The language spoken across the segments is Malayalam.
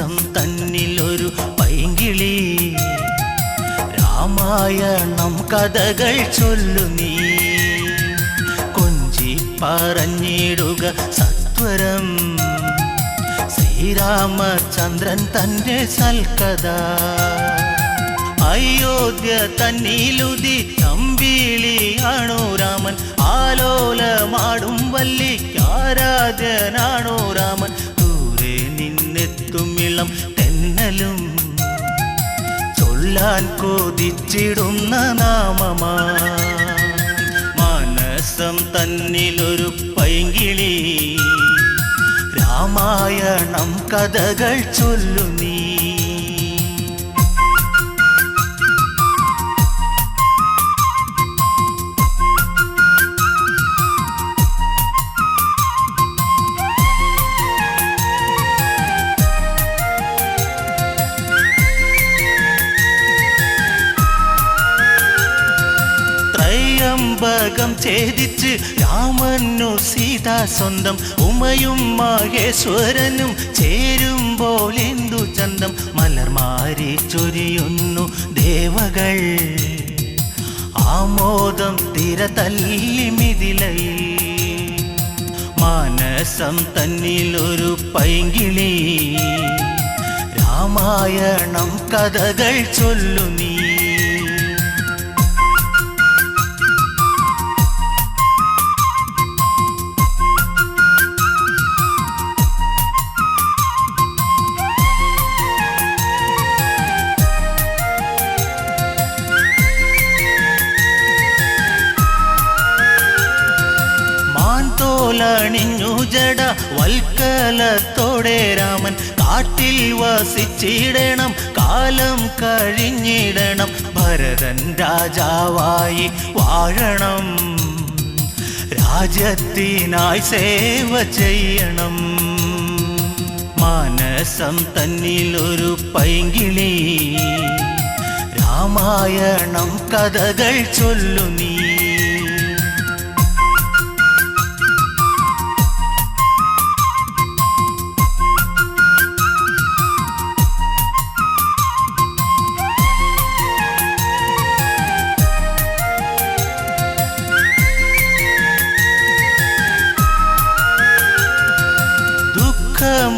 മാനസം തന്നിലൊരു പൈങ്കിളി രാമായണം കഥകൾ ചൊല്ലു നീ കൊഞ്ചി പറഞ്ഞിടുക സത്വരം ശ്രീരാമചന്ദ്രൻ തന്റെ സൽക്കഥ അയോധ്യ തന്നിലുതി അമ്പിളിയാണോ രാമൻ ആലോലമാടും വല്ലിക്കാരാധ്യനാണോ രാമൻ ദൂരെ നിന്നെത്തുമിളം തെന്നലും ചൊല്ലാൻ കൊതിച്ചിടുന്ന നാമമാ മാനസം തന്നിലൊരു പൈങ്കിളി രാമായണം കഥകൾ ചൊല്ലു നീ ത്രയംബകം ഛേദിച്ച് രാമനു സീത സ്വന്തം ഉമയും മഹേശ്വരനും ചേരുമ്പോൾ എന്തു ചന്തം മലർമാരി ചൊരിയുന്നു ദേവകൾ ആമോദം തിര തല്ലി മിഥിലയിൽ മാനസം തന്നിലൊരു പൈങ്കിളി രാമായണം കഥകൾ ചൊല്ലു നീ ണിഞ്ഞു ജട വൽക്കലത്തോടെ രാമൻ കാട്ടിൽ വസിച്ചിടണം കാലം കഴിഞ്ഞിടണം ഭരതൻ രാജാവായി വാഴണം രാജ്യത്തിനായി സേവ ചെയ്യണം മാനസം തന്നിലൊരു പൈങ്കിളി രാമായണം കഥകൾ ചൊല്ലു നീ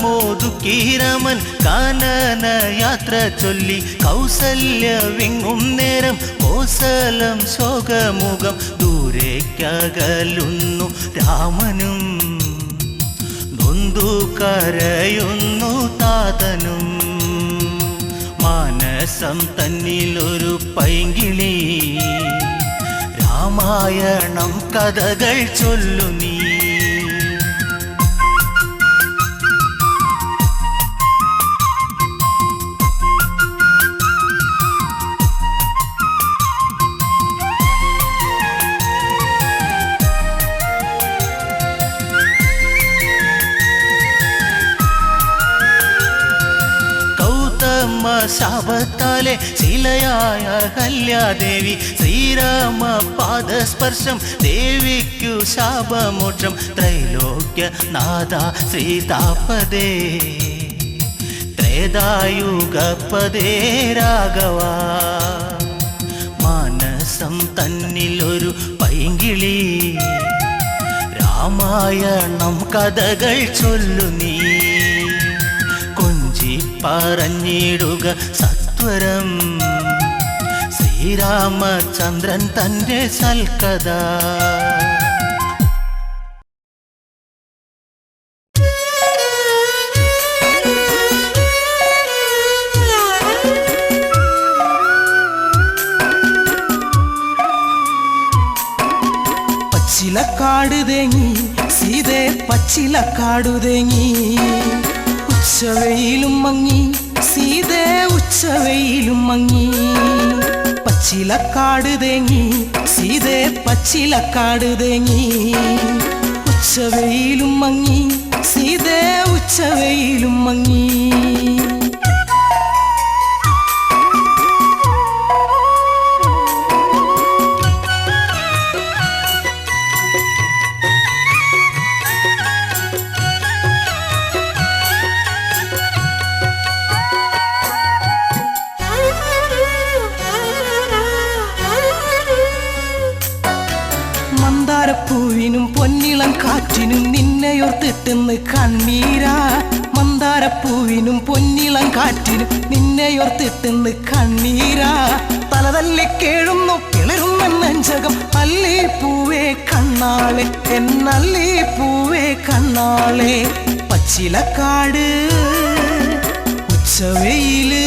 മോദുക്കീരമൻ കാനന യാത്ര ചൊല്ലി കൗസല്യ വിങ്ങും നേരം കോസലം ശോകമുഖം ദൂരേക്കകലുന്നു രാമനും നൊന്തു കരയുന്നു താതനും മാനസം തന്നിലൊരു പൈങ്കിളി രാമായണം കഥകൾ ചൊല്ലു നീ ശാപത്താലെ ശിലയായ കല്യാദേവി ശ്രീരാമ പാദസ്പർശം ദേവിക്കു ശാപമോക്ഷം ത്രൈലോക്യനാഥ ശ്രീതാപദേ ത്രേതായുഗപദേ രാഘവ മാനസം തന്നിലൊരു പൈങ്കിളി രാമായണം കഥകൾ ചൊല്ലു നീ പറഞ്ഞിടുക സത്വരം ശ്രീരാമചന്ദ്രൻ തന്റെ സൽക്കഥ പച്ചിലക്കാട് തേങ്ങി സീതേ പച്ചിലക്കാടു തേങ്ങി ഉച്ചവെയിലും മങ്ങി സീതേ ഉച്ചവെയിലും മങ്ങി പച്ചിലക്കാട് തേങ്ങി സീതേ പച്ചിലക്കാട് തേങ്ങി ഉച്ചവെയിലും മങ്ങി സീതേ ഉച്ചവെയിലും മങ്ങി തിന്ന് കണ്ണീരാ മന്ദാരപ്പൂവിനും പൊന്നിളം കാറ്റിനും നിന്നെയോർത്തിട്ടെന്ന് കണ്ണീരാ തലതല്ലി കേഴുന്നു പിളരുന്ന നെഞ്ചകം അല്ലി പൂവേ കണ്ണാളെ എന്നല്ലി പൂവേ കണ്ണാളെ പച്ചിലക്കാട് ഉച്ചവെയില്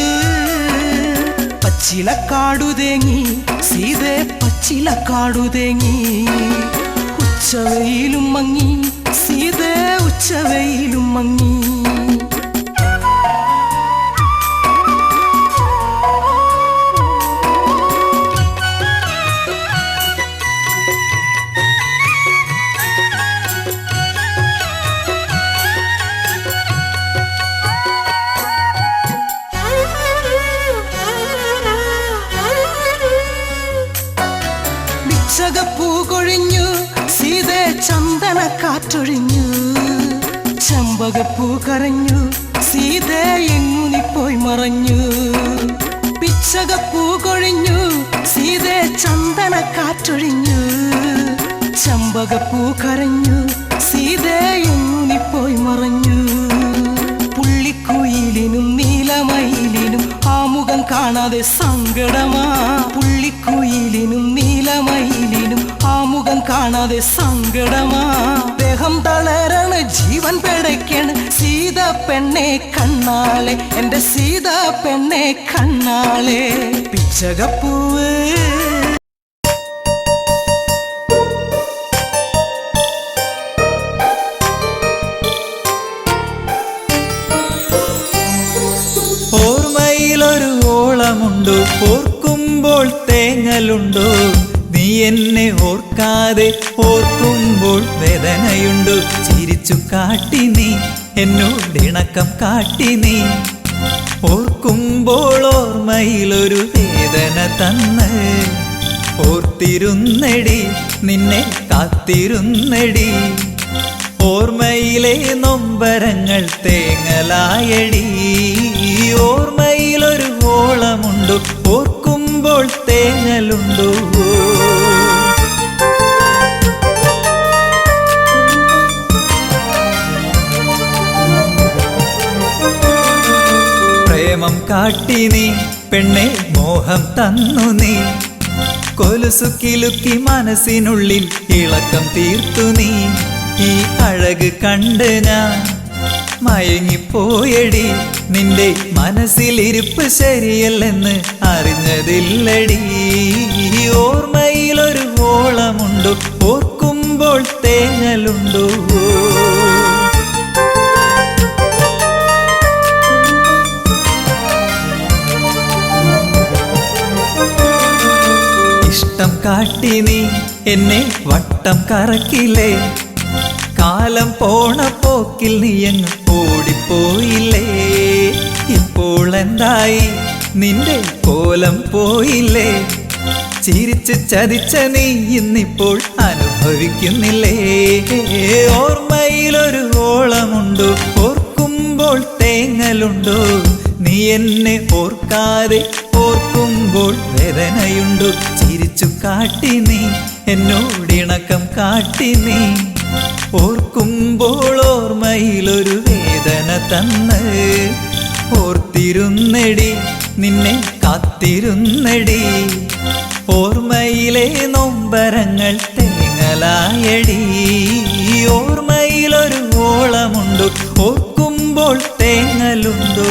പച്ചിലക്കാടു തേങ്ങി സീതേ പച്ചിലക്കാടു തേങ്ങി ഉച്ചവെയിലും മങ്ങി സീതേ ഉച്ചവെയിലും മങ്ങി ചകപ്പൂ കൊഴിഞ്ഞു സീതേ ചന്ദന കാറ്റൊഴിഞ്ഞു ചെമ്പകപ്പൂ കരഞ്ഞു സീതേ എങ്ങുനിപ്പോയി മറഞ്ഞു പിച്ചകപ്പൂ കൊഴിഞ്ഞു സീതേ ചന്ദന കാറ്റൊഴിഞ്ഞു ചെമ്പകപ്പൂ കരഞ്ഞു സീതേ എങ്ങുനിപ്പോയി മറഞ്ഞു പുള്ളിക്കുയിലിനും നീലമയിലിനും ആ മുഖം കാണാതെ സങ്കടമാ പുള്ളിക്കുയിലിനും നീലമയിലിനും ആ മുഖം കാണാതെ സങ്കടമാ ദേഹം തളരാണ് ജീവൻ പിടയ്ക്കാണ് സീത പെണ്ണെ കണ്ണാളെ എന്റെ സീത പെണ്ണെ കണ്ണാളെ പിച്ചകപ്പൂവ് ഓർമ്മയിലൊരു ഓളമുണ്ടോ ഓർക്കുമ്പോൾ തേങ്ങലുണ്ടോ നീ എന്നെ ഓർക്കാതെ ഓർക്കുമ്പോൾ വേദനയുണ്ടോ ചിരിച്ചു കാട്ടി നീ എന്നോടിണക്കം കാട്ടി നീ ഓർക്കുമ്പോൾ ഓർമ്മയിലൊരു വേദന തന്ന് ഓർത്തിരുന്നടി നിന്നെ കാത്തിരുന്നടി ഓർമ്മയിലെ നൊമ്പരങ്ങൾ തേങ്ങലായടി ഓർമ്മയിലൊരു ഓളമുണ്ടോ ഓർക്കുമ്പോൾ തേങ്ങലുണ്ടോ പ്രേമം കാട്ടി നീ പെണ്ണെ മോഹം തന്നു നീ കൊലുസു കിലുക്കി മനസ്സിനുള്ളിൽ ഇളക്കം തീർത്തു നീ ഈ അഴക് കണ്ട് ഞാൻ മയങ്ങിപ്പോയടി നിന്റെ മനസ്സിലിരിപ്പ് ശരിയല്ലെന്ന് അറിഞ്ഞതില്ലടി ഓർമ്മയിലൊരു ഓളമുണ്ടോ ഓർക്കുമ്പോൾ തേങ്ങലുണ്ടോ ഇഷ്ടം കാട്ടി നീ എന്നെ വട്ടം കറക്കില്ലേ കാലം പോണ പോക്കിൽ നീയങ്ങ് ഓടിപ്പോയില്ലേ ഇപ്പോൾ എന്തായി നിന്റെ കോലം പോയില്ലേ ചിരിച്ച് ചതിച്ച നീ ഇന്നിപ്പോൾ അനുഭവിക്കുന്നില്ലേ ഓർമ്മയിലൊരു ഓളമുണ്ടോ ഓർക്കുമ്പോൾ തേങ്ങലുണ്ടോ നീ എന്നെ ഓർക്കാതെ ഓർക്കുമ്പോൾ വേദനയുണ്ടോ ചിരിച്ചു കാട്ടി നീ എന്നോടിണക്കം കാട്ടി നീ ഓർക്കുമ്പോൾ ഓർമ്മയിലൊരു വേദന തന്ന് ഓർത്തിരുന്നടി നിന്നെ കാത്തിരുന്നടി ഓർമ്മയിലെ നൊമ്പരങ്ങൾ തേങ്ങലായടി ഓർമ്മയിലൊരു ഓളമുണ്ടോ ഓർക്കുമ്പോൾ തേങ്ങലുണ്ടോ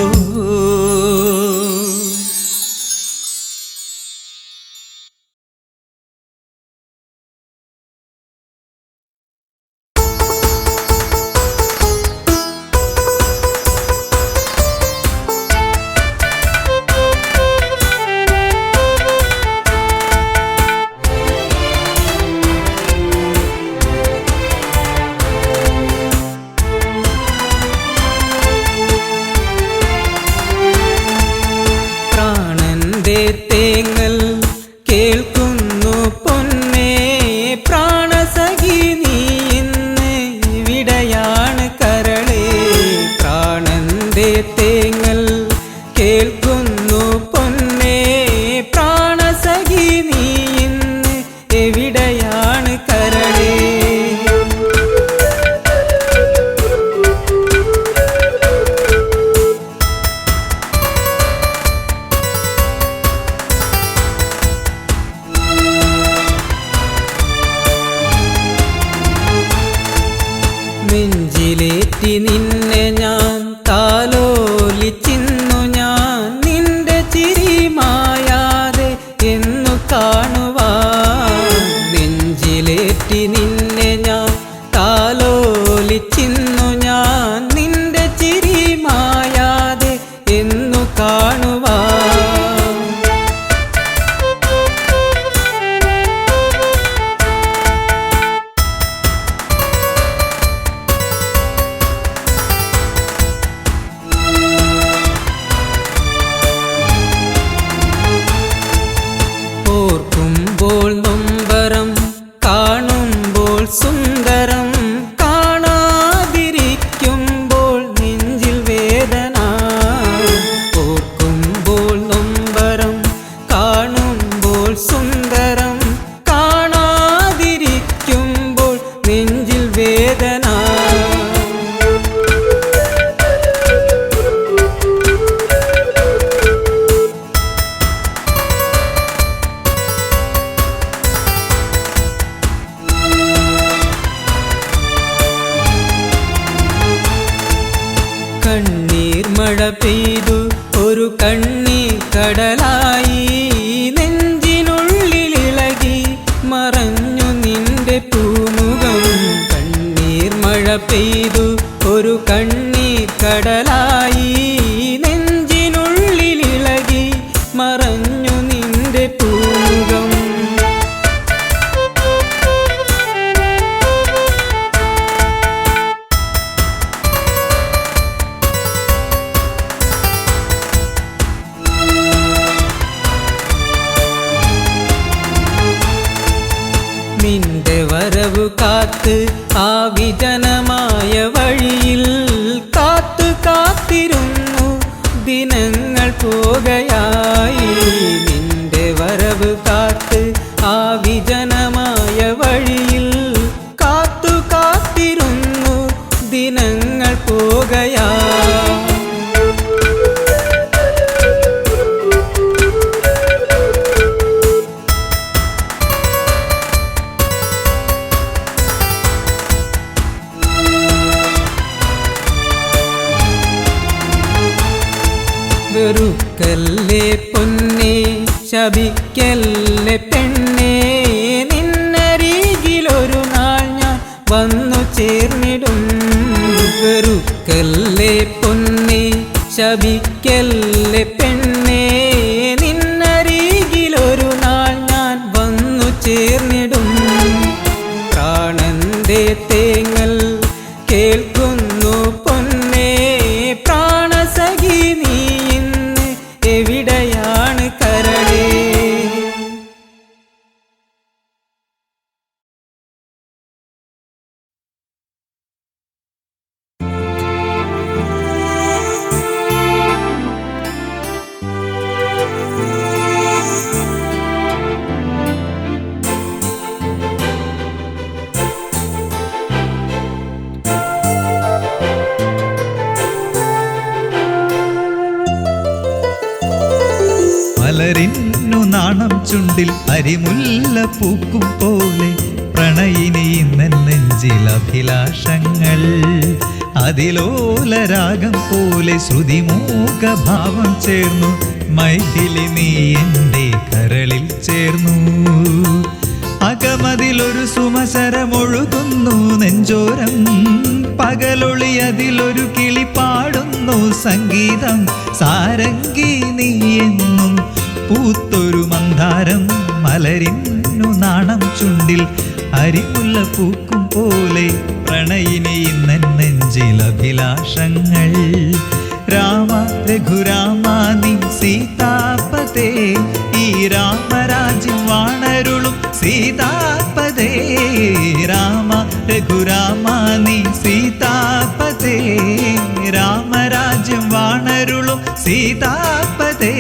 തേങ്ങൽ കേൾക്കുന്നു പൊന്നേ പ്രാണസഖി നീ ഇന്ന് ഇവിടെയാണ് കരളേ പ്രാണന്റെ തേങ്ങൽ കേൾക്കുന്നു പൊന്നേ പ്രാണസഖി നീ ഇന്ന് എവിടെയാണ് കരളേ കണ്ണീർമഴ പെയ്തു ഒരു കണ്ണീർ കടലായി നെഞ്ചിനുള്ളിലിളകി മറഞ്ഞു നിന്റെ പൂമുഖം കണ്ണീർമഴ പെയ്തു ഒരു കണ്ണീർ കടലായി നെഞ്ചിനുള്ളിലിളകി മറഞ്ഞു നിന്റെ പൂമുഖം നിന്റെ വരവു കാത്ത് ആ വിജനമായ വഴിയിൽ കാത്തു കാത്തിരുന്നു ദിനങ്ങൾ പോകയായി നിന്റെ വരവ് കാത്ത് ആ വിജനമായ വഴിയിൽ കാത്തു കാത്തിരുന്നു ദിനങ്ങൾ പോകയായി വെറുക്കല്ലേ പൊന്നെ ശപിക്കല്ലേ പെണ്ണേ നിന്നരികിലൊരു നാൾ ഞാൻ വന്നു ചേർന്നിടും വെറുക്കല്ലേ പൊന്നെ ശപിക്കല്ലേ പെണ്ണേ നിന്നരികിലൊരു നാൾ ഞാൻ വന്നു ചേർന്നിടും പ്രാണന്റെ തേങ്ങൽ കേൾക്കുന്നു പൊന്നേ പ്രാണസഖി നീ ഇന്ന് എവിടെയാണ് കരളേ മലരിന്നു നാണം ചുണ്ടിൽ അരിമുല്ല പൂക്കും പോലെ പ്രണയിനി നെഞ്ചിൽ അഭിലാഷങ്ങൾ അതിലോലരാഗം പോലെ ശ്രുതിമൂകഭാവം ചേർന്നു മൈഥിലി നീ എൻ്റെ കരളിൽ ചേർന്നു അകമതിലൊരു സുമസരമൊഴുകുന്നു നെഞ്ചോരം പകലൊളി അതിലൊരു കിളി പാടുന്നു സംഗീതം സാരംഗി നീ എന്നും പൂത്തൊരു മന്ദാരം മലരിന്നു നാണം ചുണ്ടിൽ അരിമുല്ല പൂക്കും പോലെ പ്രണയിനി നെഞ്ചിൽ അഭിലാഷങ്ങൾ രാമ രഘുരാമ നീ സീതാപതേ ഈ രാമരാജ്യം വാണരുളും സീതാപതേ രാമ രഘുരാമ നീ സീതാപതേ രാമരാജ്യം വാണരുളും സീതാപതേ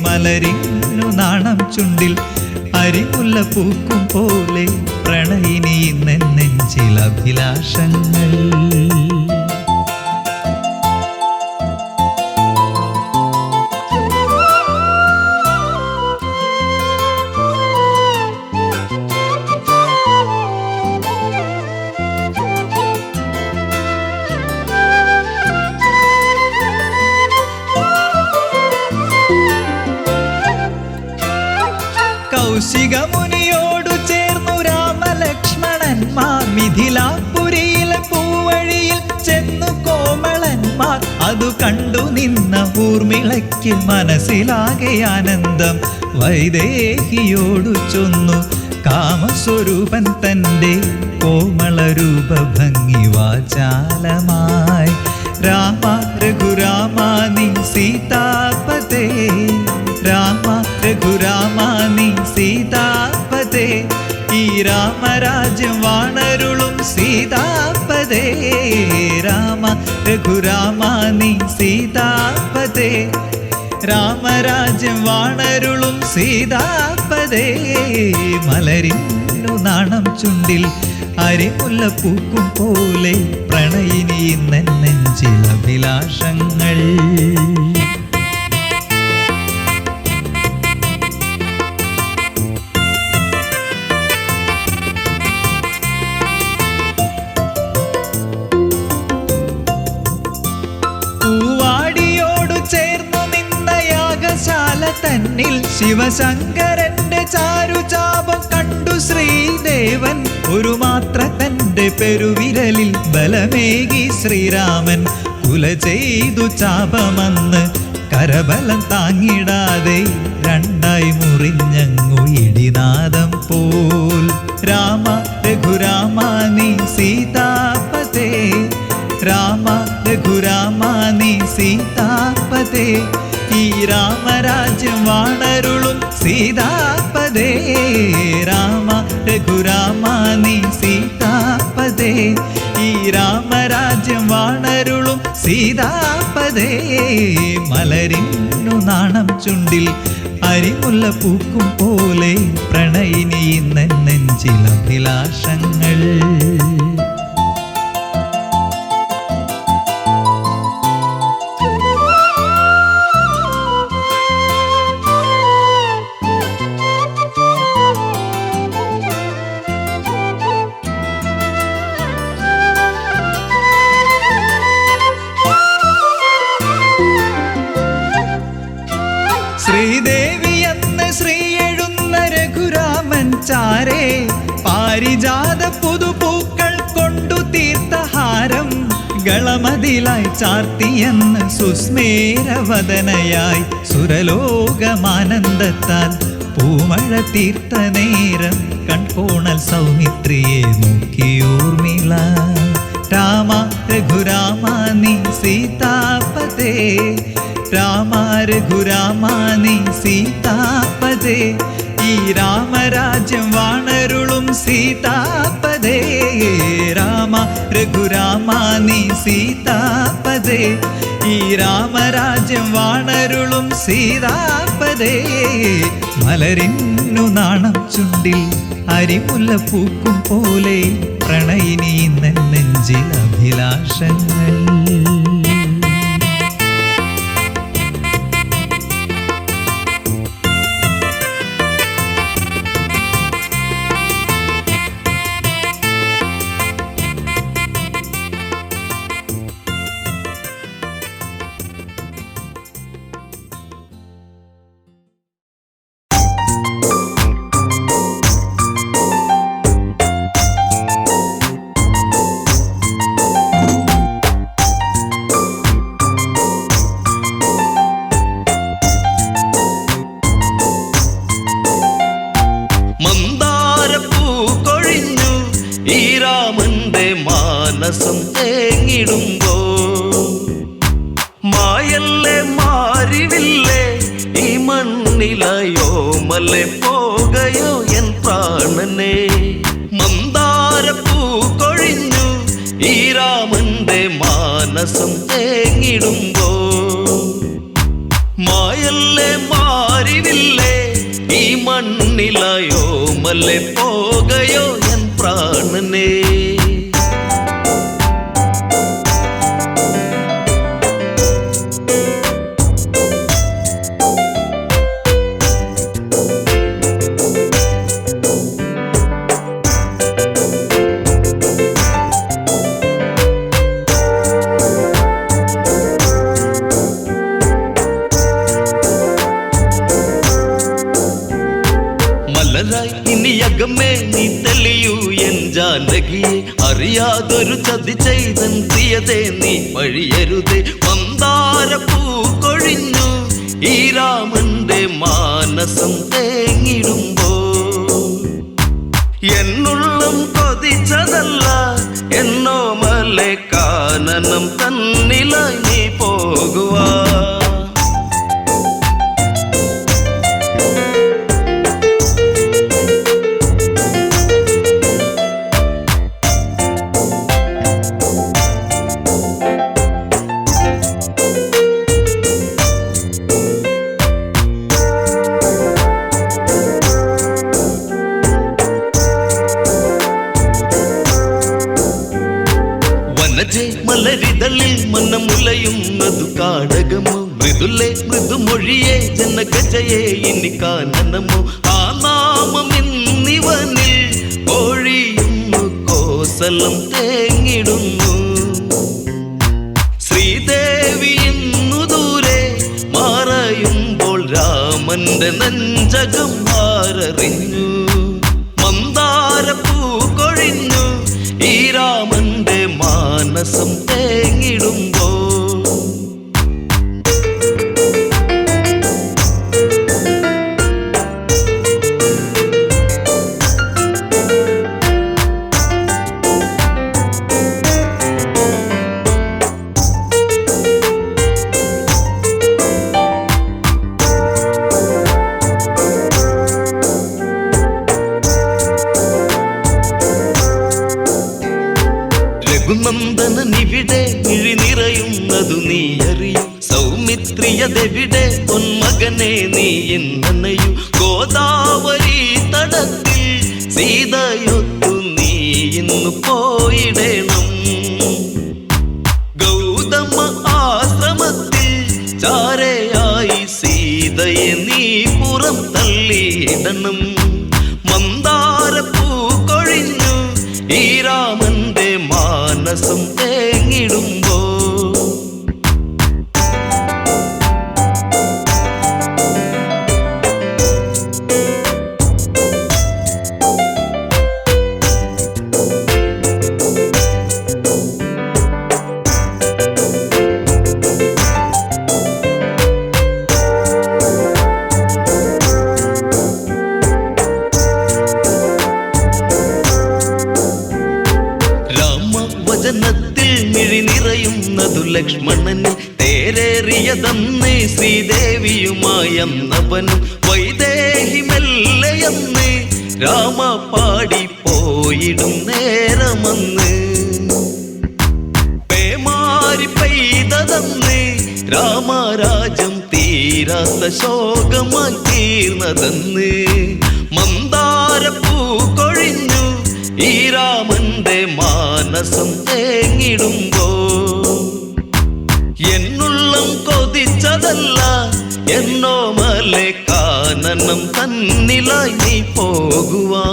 മലരിന്നു നാണം ചുണ്ടിൽ അരിമുല്ല പൂക്കും പോലെ പ്രണയിനി നെഞ്ചിൽ അഭിലാഷങ്ങൾ കൗശികമുനിയോടു ചേർന്നു രാമലക്ഷ്മണന്മാർ മിഥിലാപുരിയിലെ പൂവഴിയിൽ ചെന്നു കോമളന്മാർ അതു കണ്ടു നിന്ന ഊർമിളയ്ക്ക് മനസ്സിലാകെ ആനന്ദം വൈദേഹിയോടു ചൊന്നു കാമസ്വരൂപൻ തൻ്റെ കോമളരൂപ ഭംഗി വാചാലമായി രാമ രഘുരാമ നീ സീതാപതേ രാമ രഘുരാമ നീ സീതാപതേ ഈ രാമരാജ്യം വാണരുളും സീതാപതേ രാമ രഘുരാമ നീ സീതാപതേ രാമരാജ്യം വാണരുളും സീതാപതേ മലരിന്നു നാണം ചുണ്ടിൽ അരിമുല്ല പൂക്കും പോലെ പ്രണയിനി നെഞ്ചിൽ അഭിലാഷങ്ങൾ ശാല തന്നിൽ ശിവശങ്കരന്റെ ചാരുചാപം കണ്ടു ശ്രീദേവൻ. ഒരു മാത്ര തന്റെ പെരുവിരലിൽ ബലമേകി ശ്രീരാമൻ. കുല ചെയ്തു ചാപമന്ന് കരബലം താങ്ങിടാതെ രണ്ടായി മുറിഞ്ഞങ്ങു ഇടിനാദം പോൽ. രാമ രഘുരാമ നീ സീതാപതേ, രാമ രഘുരാമ നീ സീതാപതേ. ഈ രാമരാജ്യം വാണരുളും സീതാപതേ, രാമ രഘുരാമ നീ സീതാപതേ. ഈ രാമരാജ്യം വാണരുളും സീതാപതേ. മലരിന്നു നാണം ചുണ്ടിൽ അരിമുല്ല പൂക്കും പോലെ പ്രണയിനി ഇന്ന നെഞ്ചിലഭിലാഷങ്ങൾ. ശ്രീദേവി എന്ന് ശ്രീ എഴുന്ന രഘുരാമൻ ചാരേ, പാരിജാത പുതുപൂക്കൾ കൊണ്ടു തീർത്ഥഹാരം ഗളമതിലായി ചാർത്തിയെന്ന് സുസ്മേരവദനയായി. സുരലോകമാനന്ദത്താൽ പൂമഴ തീർത്ത നേരം കൺകോണൽ സൗമിത്രിയെ നോക്കിയോർമിള. രാമ രഘുരാമ നീ സീതാപതേ, രാമ രഘുരാമ നീ സീതാപതേ. ഈ രാമരാജ്യം വാണരുളും സീതാപതേ, രാമ രഘുരാമ നീ സീതാപതേ. ഈ രാമരാജ്യം വാണരുളും സീതാപതേ. മലരിന്നു നാണം ചുണ്ടിൽ അരിമുല്ല പൂക്കും പോലെ പ്രണയിനി ഇന്ന നെഞ്ചിൽ അഭിലാഷങ്ങൾ. മനസം തേങ്ങിടുമ്പോ മായല്ലേ മാറിവില്ലേ ഈ മണ്ണിലയോ മല്ലേ പോകയോ എൻ പ്രാണനെ. മന്ദാരപ്പൂ കൊഴിഞ്ഞു ഈ രാമന്റെ മാനസം തേങ്ങിടുമ്പോ മായല്ലേ മാറിവില്ലേ ഈ മണ്ണിലയോ മല്ലേ പോകയോ എൻ പ്രാണനെ. ഇനിയകമേ നീ തെളിയൂ എൻ ജാനകിയെ, അറിയാതൊരു ചതി ചെയ്തൻ പ്രിയതേ നീ വഴിയരുതേ. മന്ദാരപ്പൂ കൊഴിഞ്ഞു ഈ രാമന്റെ മാനസം തേങ്ങിടുമ്പോ എന്നുള്ളം കൊതിച്ചതല്ല എന്നോ മലെ കാനനം തന്നിലായി നീ പോകുവാ. മലരിതളിൽ മനമുലയുന്നതു കാടകമോ മൃദുലേ മൃദുമൊഴിയേ ജനഗജയെ ഇനി കാനനമോ. ആ നാമം ഇന്നിവനിൽ കോഴിയുന്നു കോസലം തേങ്ങിടുന്നു. ശ്രീദേവി ഇന്നു ദൂരെ മറയുമ്പോൾ രാമ രാമന്റെ നെഞ്ചകം ആരറിഞ്ഞു മന്ദാരപ്പൂ കൊഴിഞ്ഞു ഈ രാമന്റെ മാനസം തേങ്ങിടുമ്പോ രഘുനന്ദനനിവിടെ മിഴി നിറയുന്നതു നീ അറിയും സൗമിത്രിയതെവിടെ പൊന്മകനെ നീ എന്നനയു ഗോദാവരി തടത്തിൽ സീതയൊത്തു നീ ഇന്നു പോയിടണം ഗൗതമ ആശ്രമത്തിൽ ചാരയായി സീതയെ നീ പുറം തള്ളിയിടണം മന്ദാരപ്പൂ കൊഴിഞ്ഞു ഈ രാമന്റെ മാനസം തേങ്ങിടുമ്പോ വചനത്തിൽ മിഴി നിറയുന്നതു ലക്ഷ്മണനിൽ തേരേറിയതന്ന് ശ്രീദേവിയുമായന്നവനും വൈദേഹി മെല്ലയെന്ന് രാമ പാടിപ്പോയിടും നേരമന്ന് പേമാരി പെയ്തതെന്ന് രാമരാജം തീരാത്ത ശോകമായി തീർന്നതെന്ന് മന്ദാരപ്പൂ കൊഴിഞ്ഞു ഈ രാമന്റെ മാനസം തേങ്ങിടുമ്പോ എന്നുള്ളം കൊതിച്ചതല്ല എന്നോ മലെ കാനനം തന്നിലായി നീ പോകുവാ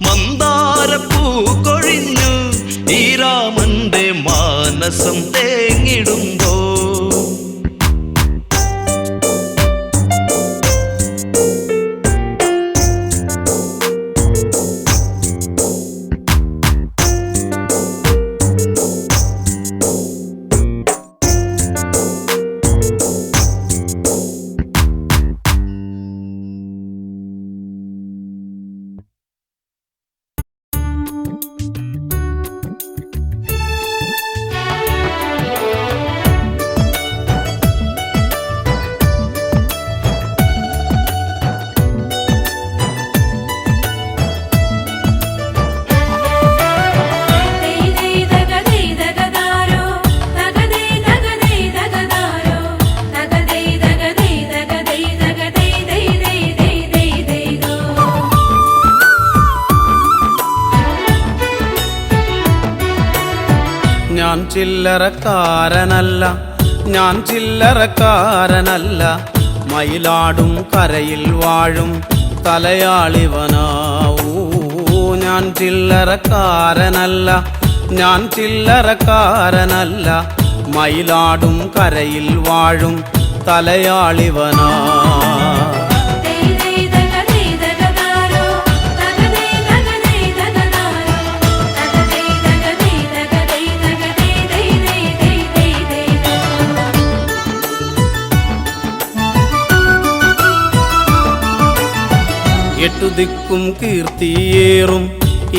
മന്ദാരപ്പൂ കൊഴിഞ്ഞു ഈ രാമന്റെ മാനസം തേങ്ങിടുമ്പോ ഞാൻ ചില്ലറക്കാരനല്ല ഞാൻ ചില്ലറക്കാരനല്ല മയിലാടും കരയിൽ വാഴും തലയാളിവനാവൂ ഞാൻ ചില്ലറക്കാരനല്ല ഞാൻ ചില്ലറക്കാരനല്ല മയിലാടും കരയിൽ വാഴും തലയാളിവനാ എട്ടു ദിക്കും കീർത്തിയേറും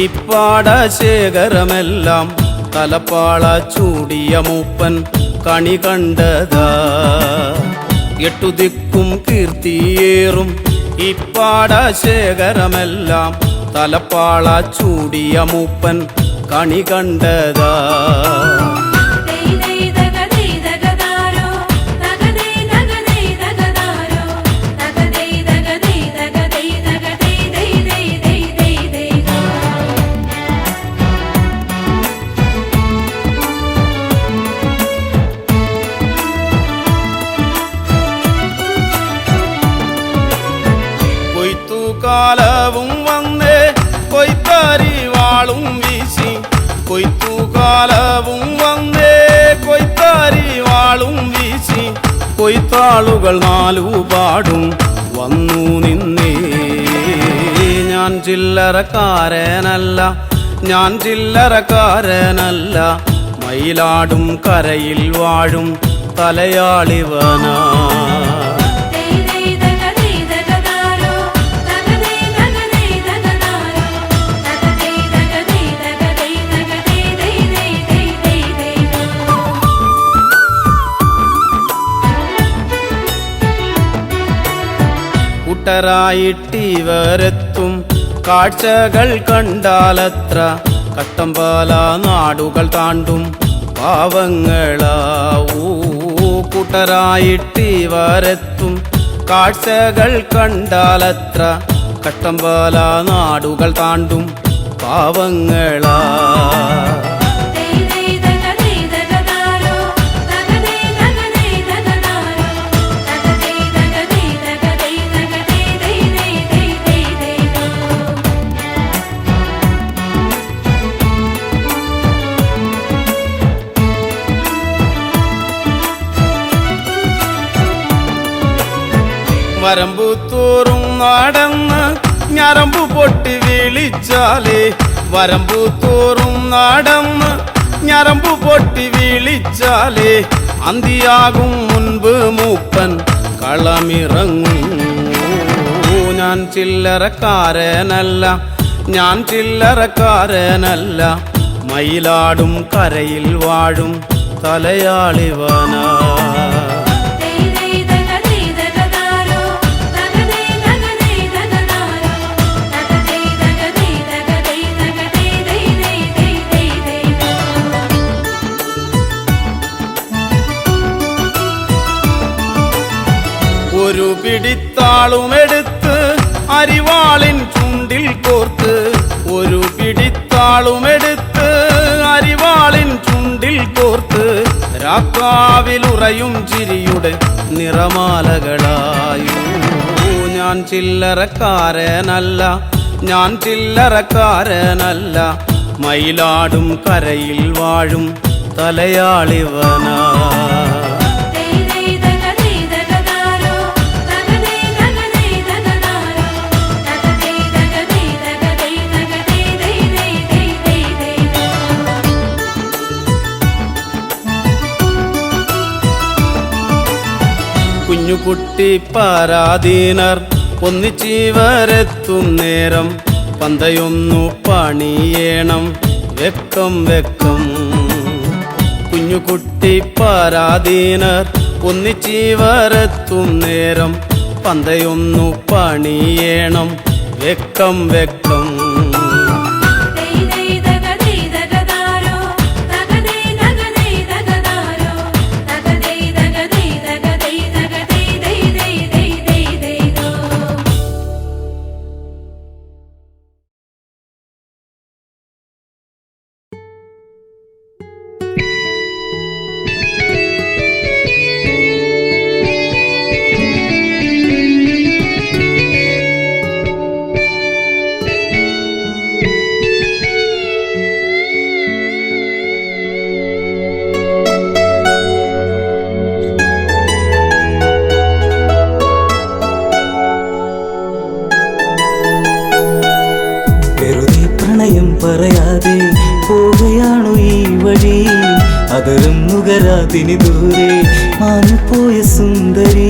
ഇപ്പാടശേഖരമെല്ലാം തലപ്പാള ചൂടിയ മൂപ്പൻ കണി കണ്ടതാ എട്ടു ദിക്കും കീർത്തിയേറും ഇപ്പാടശേഖരമെല്ലാം തലപ്പാള ചൂടിയ മൂപ്പൻ കണി കണ്ടതാ കാലവും വന്നേ കൊയ്ത്താരി വാളും വീശി കൊയ്ത്തുകാലവും വന്നേ കൊയ്ത്താരി വാളും വീശി കൊയ്ത്താളുകൾ നാലു പാടും വന്നു നിന്നേ. ഞാൻ ചില്ലറക്കാരനല്ല, ഞാൻ ചില്ലറക്കാരനല്ല, മയിലാടും കരയിൽ വാഴും തലയാളിവനാ. കൂട്ടരായിട്ടിവരെത്തും കാഴ്ചകൾ കണ്ടാലത്ര കട്ടമ്പാല നാടുകൾ താണ്ടും പാവങ്ങളാവൂ. കൂട്ടരായിട്ടിവരെത്തും കാഴ്ചകൾ കണ്ടാലത്ര കട്ടമ്പാല നാടുകൾ താണ്ടും പാവങ്ങളാ. വരമ്പൂത്തോറും നടന്ന് ഞരമ്പു പൊട്ടി വിളിച്ചാലേ, വരമ്പൂത്തോറും നടന്ന് ഞരമ്പു പൊട്ടി വിളിച്ചാലേ, അന്തിയാകും മുൻപ് മൂപ്പൻ കളമിറങ്ങും. ഞാൻ ചില്ലറക്കാരനല്ല, ഞാൻ ചില്ലറക്കാരനല്ല, മയിലാടും കരയിൽ വാഴും തലയാളിവനാ. ഒരു പിടിത്താളുമെടുത്ത് അരിവാളിൻ ചുണ്ടിൽ കോർത്ത്, ഒരു പിടിത്താളുമെടുത്ത് അരിവാളിൻ ചുണ്ടിൽ കോർത്ത്, രാക്കാവിലുറയും ചിരിയുടെ നിറമാലകളായു. ഞാൻ ചില്ലറക്കാരനല്ല, ഞാൻ ചില്ലറക്കാരനല്ല, മയിലാടും കരയിൽ വാഴും തലയാളിവനാ. കുഞ്ഞുകുട്ടി പരാധീനർ ഒന്നിച്ചിവരെത്തും നേരം, പന്തയൊന്നു പണിയേണം വെക്കം വെക്കം. കുഞ്ഞുകുട്ടി പരാധീനർ ഒന്നിച്ചിവരെത്തും നേരം, പന്തയൊന്നു പണിയേണം വെക്കം വെക്കം. പറയാതെ പോവുകയാണു ഈ വഴി, അതരം നുകരാതിനി ദൂരെ മാഞ്ഞുപോയ സുന്ദരി.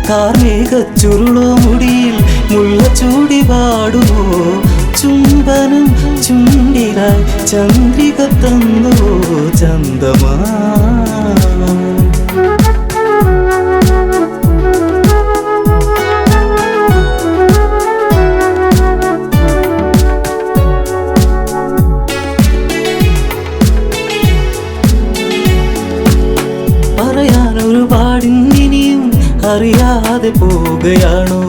കാർമേഘ ചുരുളോ മുടിയിൽ മുല്ല ചൂടി പാടുമോ, ചുംബനം ചുണ്ടിലായി ചന്ദ്രിക തന്നുവോ ചന്ദമാ. പറയാനൊരുപാടിനിയും അറിയാതെ പോവുകയാണോ,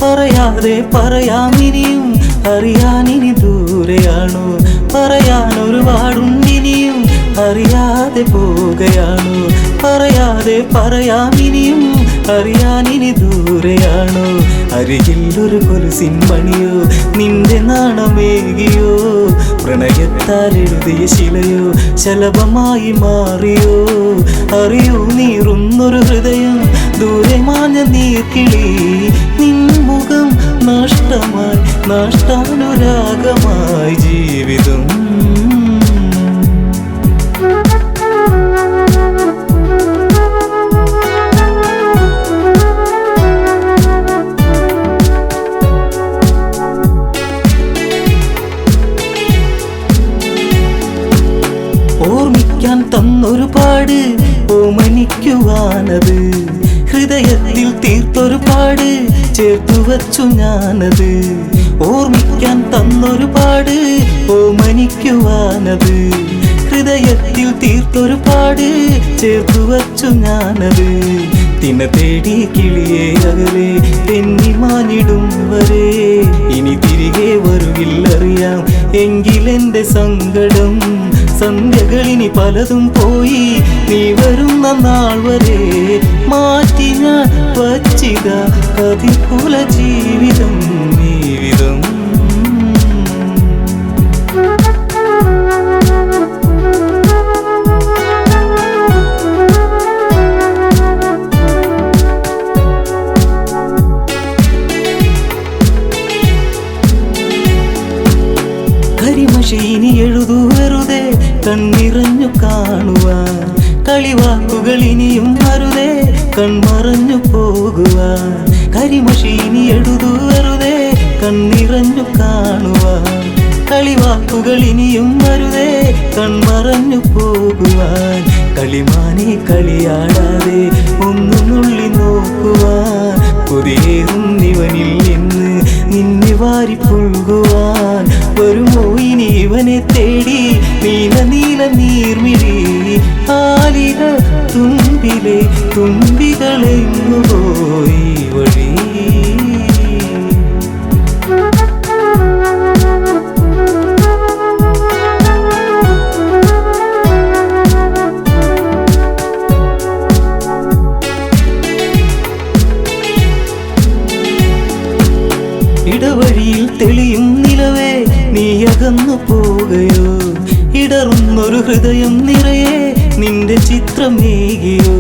പറയാതെ പറയാമിനിയും അറിയാനിനി ദൂരെയാണോ. പറയാനൊരുപാടുണ്ടിനിയും അറിയാതെ പോവുകയാണോ, പറയാതെ പറയാമിനിയും അറിയാനിനി ദൂരെയാണോ. അരികിൽ ഒരു കൊലുസിൻ മണിയോ നിന്റെ നാണമേകിയോ, പ്രണയത്താൽ എഴുതിയ ശിലയോ ശലഭമായി മാറിയോ. അറിയൂ നീറുന്നൊരു ഹൃദയം ദൂരെ മാഞ്ഞ നീർക്കിളി നിന്നെ സുഖം നഷ്ടമായി നഷ്ടാനുരാഗമായി ജീവിതം. ഓർമ്മിക്കാൻ തന്നൊരുപാട് ഓമനിക്കുവാനത്, ഹൃദയത്തിൽ തീർത്തൊരുപാട് ചേർത്തു വച്ചു ഞാനത്. ഓർമ്മിക്കാൻ തന്നൊരുപാട് ഓമനിക്കുവാനത്, ഹൃദയത്തിൽ തീർത്തൊരുപാട് ചേർത്തു വച്ചു ഞാനത്. തിന തേടി കിളിയെ അകലെ തെന്നിമാനിടും വരെ ഇനി തിരികെ വരുകില്ലറിയാം എങ്കിലെന്റെ സങ്കടം. സന്ധ്യകളിനി പലതും പോയി നീ വരുന്ന നാൾ വരെ മാറ്റി ഞാൻ വച്ചിത കതികുല ജീവിതം ജീവിതം. കരിമഷി ഇനി എഴുതു വെറുതെ കണ്ണിറഞ്ഞു കാണുവാൻ, കളിവാക്കുകൾ ഇനിയും അരുതേ കൺമറഞ്ഞു പോകുവാൻ. കരിമഷി ഇനി എഴുതു വെറുതെ കണ്ണിറഞ്ഞു കാണുവാൻ, കളിവാക്കുകൾ ഇനിയും അരുതേ കൺമറഞ്ഞു പോകുവാൻ. കളിമാനെ കളിയാടാതെ ഒന്നു നുള്ളി നോക്കുവാൻ, കൊതിയേറും ഇവനിൽ നിന്ന് നിന്നെ വാരി പുൽകുവാൻ. വരുമോ ഇനി ഇവനെ തേടി നീല നീല നീർമിഴി, ആലില തുമ്പിലെ തുമ്പികളെങ്ങു പോയി വഴി. ഇടവഴിയിൽ തെളിയും നിലവേ നീ അകന്നു പോകയോ, ഇടറുന്നൊരു ഹൃദയം നിറയെ നിന്റെ ചിത്രമേകിയോ.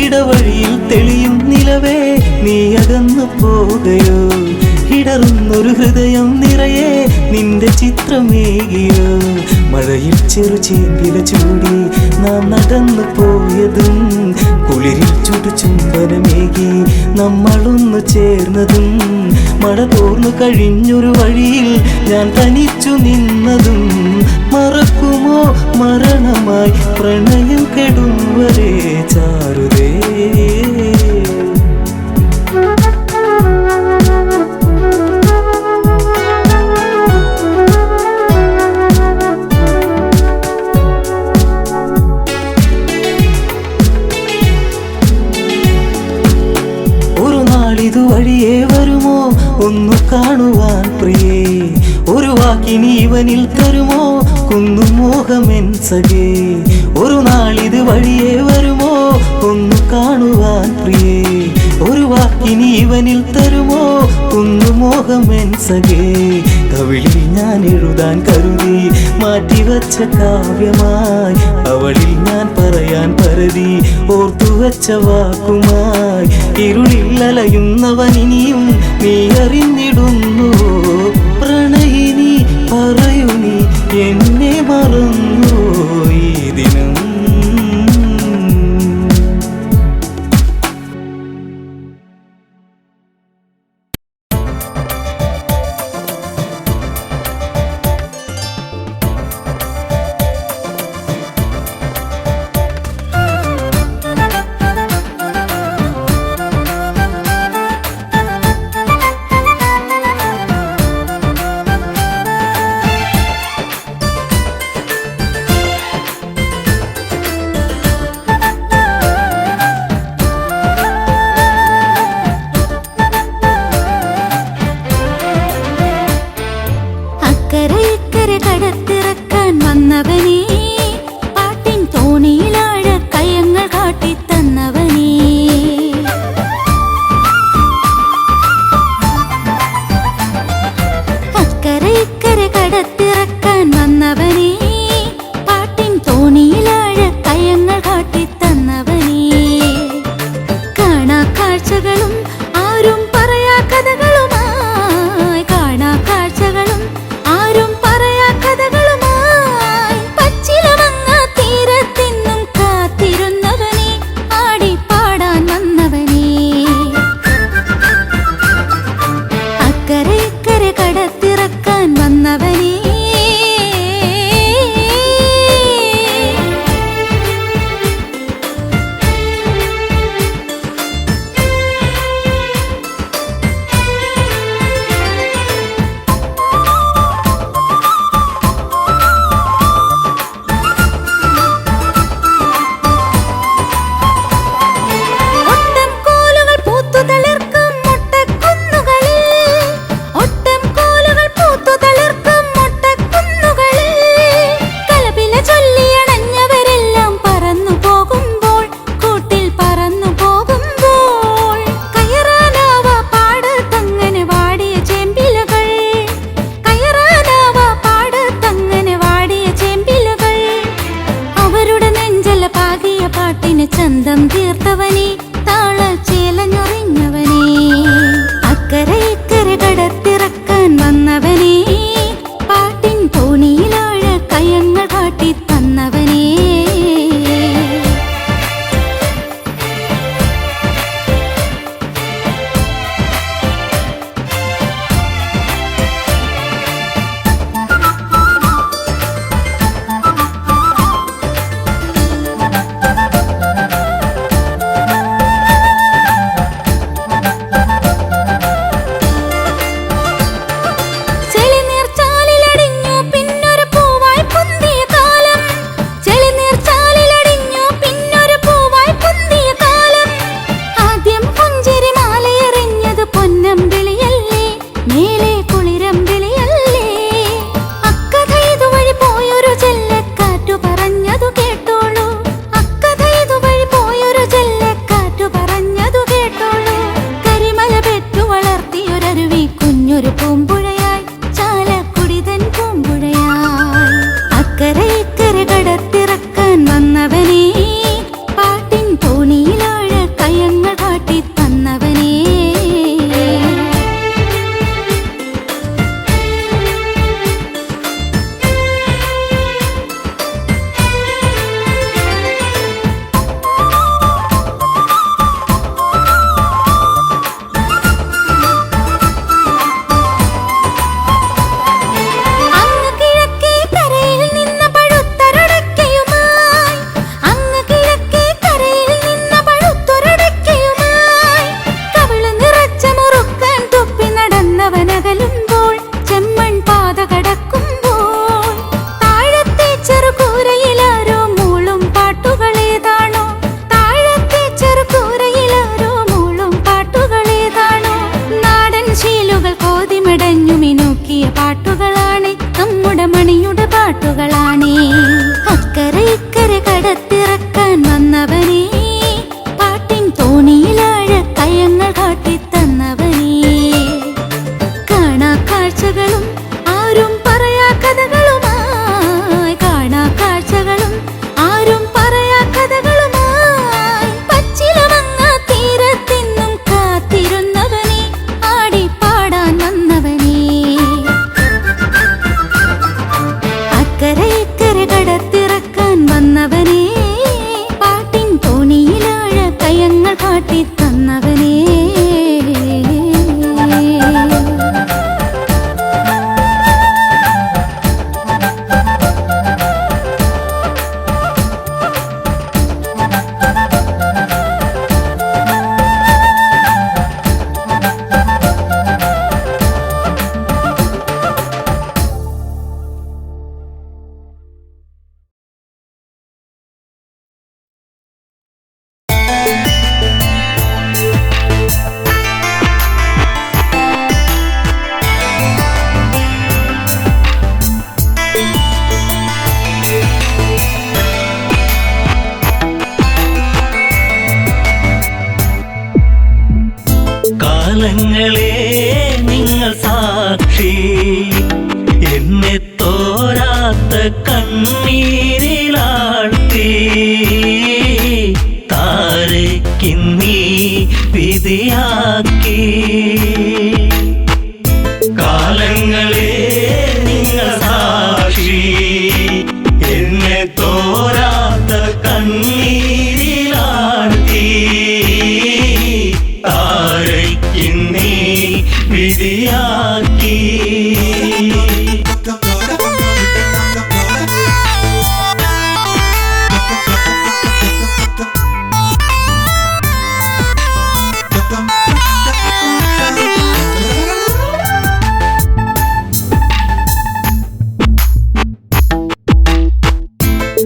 ഇടവഴിയിൽ തെളിയും നിലവേ നീ അകന്നു പോകയോ, ഇടറുന്നൊരു ഹൃദയം നിറയെ നിന്റെ ചിത്രമേകിയോ. മഴയിൽ ചെറു ചേമ്പില ചൂടി നാം നടന്നു പോയതും, കുളിരിൽ ചുടു ചുംബനമേകി നമ്മളൊന്നു ചേർന്നതും, മഴ തോർന്നു കഴിഞ്ഞൊരു വഴിയിൽ ഞാൻ തനിച്ചു നിന്നതും, മറക്കുമോ മരണമായി പ്രണയം കെടും വരെ ചാരുതേ. ഇതുവഴിയേ വരുമോ ഒന്നു കാണുവാൻ പ്രിയേ, ഒരു വാക്കിനി ഇവനിൽ തരുമോ കുന്നുമോഹമെൻ സഖേ. ഒരു നാളിത് വഴിയേ വരുമോ ഒന്നു കാണുവാൻ പ്രിയേ, ഒരു വാക്കിനി ഇവനിൽ തരുമോ കുന്നുമോഹമെൻ സഖേ. കവിളിൽ ഞാൻ എഴുതാൻ കരുതി മാറ്റിവച്ച കാവ്യമായി, അവളിൽ ഞാൻ പറയാൻ പരതി ഓർത്തുവച്ച വാക്കുമായി. ഇരുളിൽ അലയുന്നവനിനിയും നീ അറിഞ്ഞിടുന്നു, പ്രണയിനി പറയൂ നീ എന്നെ മറന്നു ഈ ദിനം. കാഴ്ചകളും ആരും പറയാ കഥകളും കാലങ്ങളെ നിങ്ങൾ സാക്ഷി എന്നെ തോരാത്ത കണ്ണീരിലാഴ്ത്തി താരയ്ക്കിന്നീ വിധിയാക്കി കാലങ്ങളെ നിങ്ങൾ സാക്ഷി എന്നെ തോരാത്ത കണ്ണീരിലാഴ്ത്തി താരയ്ക്കിന്നീ വിധിയാക്കി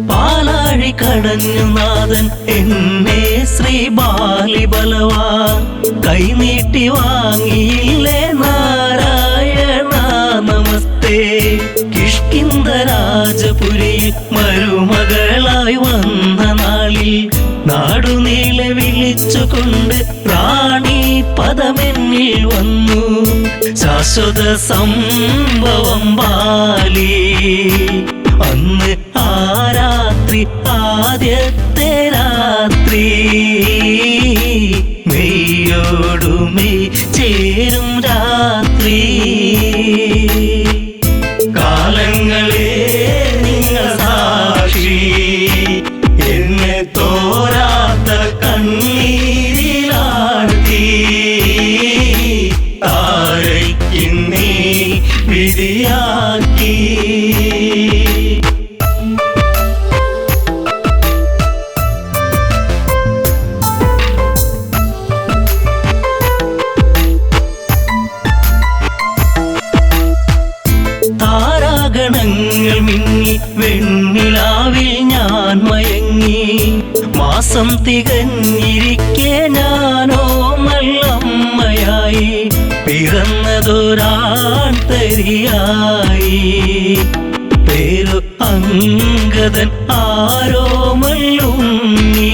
പാലാഴി കടഞ്ഞു നാഥൻ എന്നെ ശ്രീ ബാലിബലവാ കൈനീട്ടി വാങ്ങിയില്ലേ നാരായണ നമസ്തേ കിഷ്കിന്ധ രാജപുരിയിൽ മരുമകളായി വന്ന നാളിൽ നാടുനീളെ വിളിച്ചുകൊണ്ട് റാണി പദമെന്നിൽ വന്നു ശാശ്വത സംഭവം ബാലി അന്ന് ആ രാത്രി ആദ്യത്തെ രാത്രി മെയ്യോടുമെയ് ചേരും രാത്രി കാലങ്ങളെ നിങ്ങൾ സാക്ഷി എന്നെ തോരാത്ത കണ്ണീരിലാഴ്ത്തി താരയ്ക്കിന്നീ വിധിയാക്കി താരാഗണങ്ങൾ മിന്നി വെണ്ണിലാവിൽ ഞാൻ മയങ്ങി മാസം തികഞ്ഞിരിക്കെ ഞാനോ നല്ലമ്മയായി പിറന്നതൊരാൺ തരിയായി പേരു അങ്കദൻ ആരോ മല്ലുണ്ണി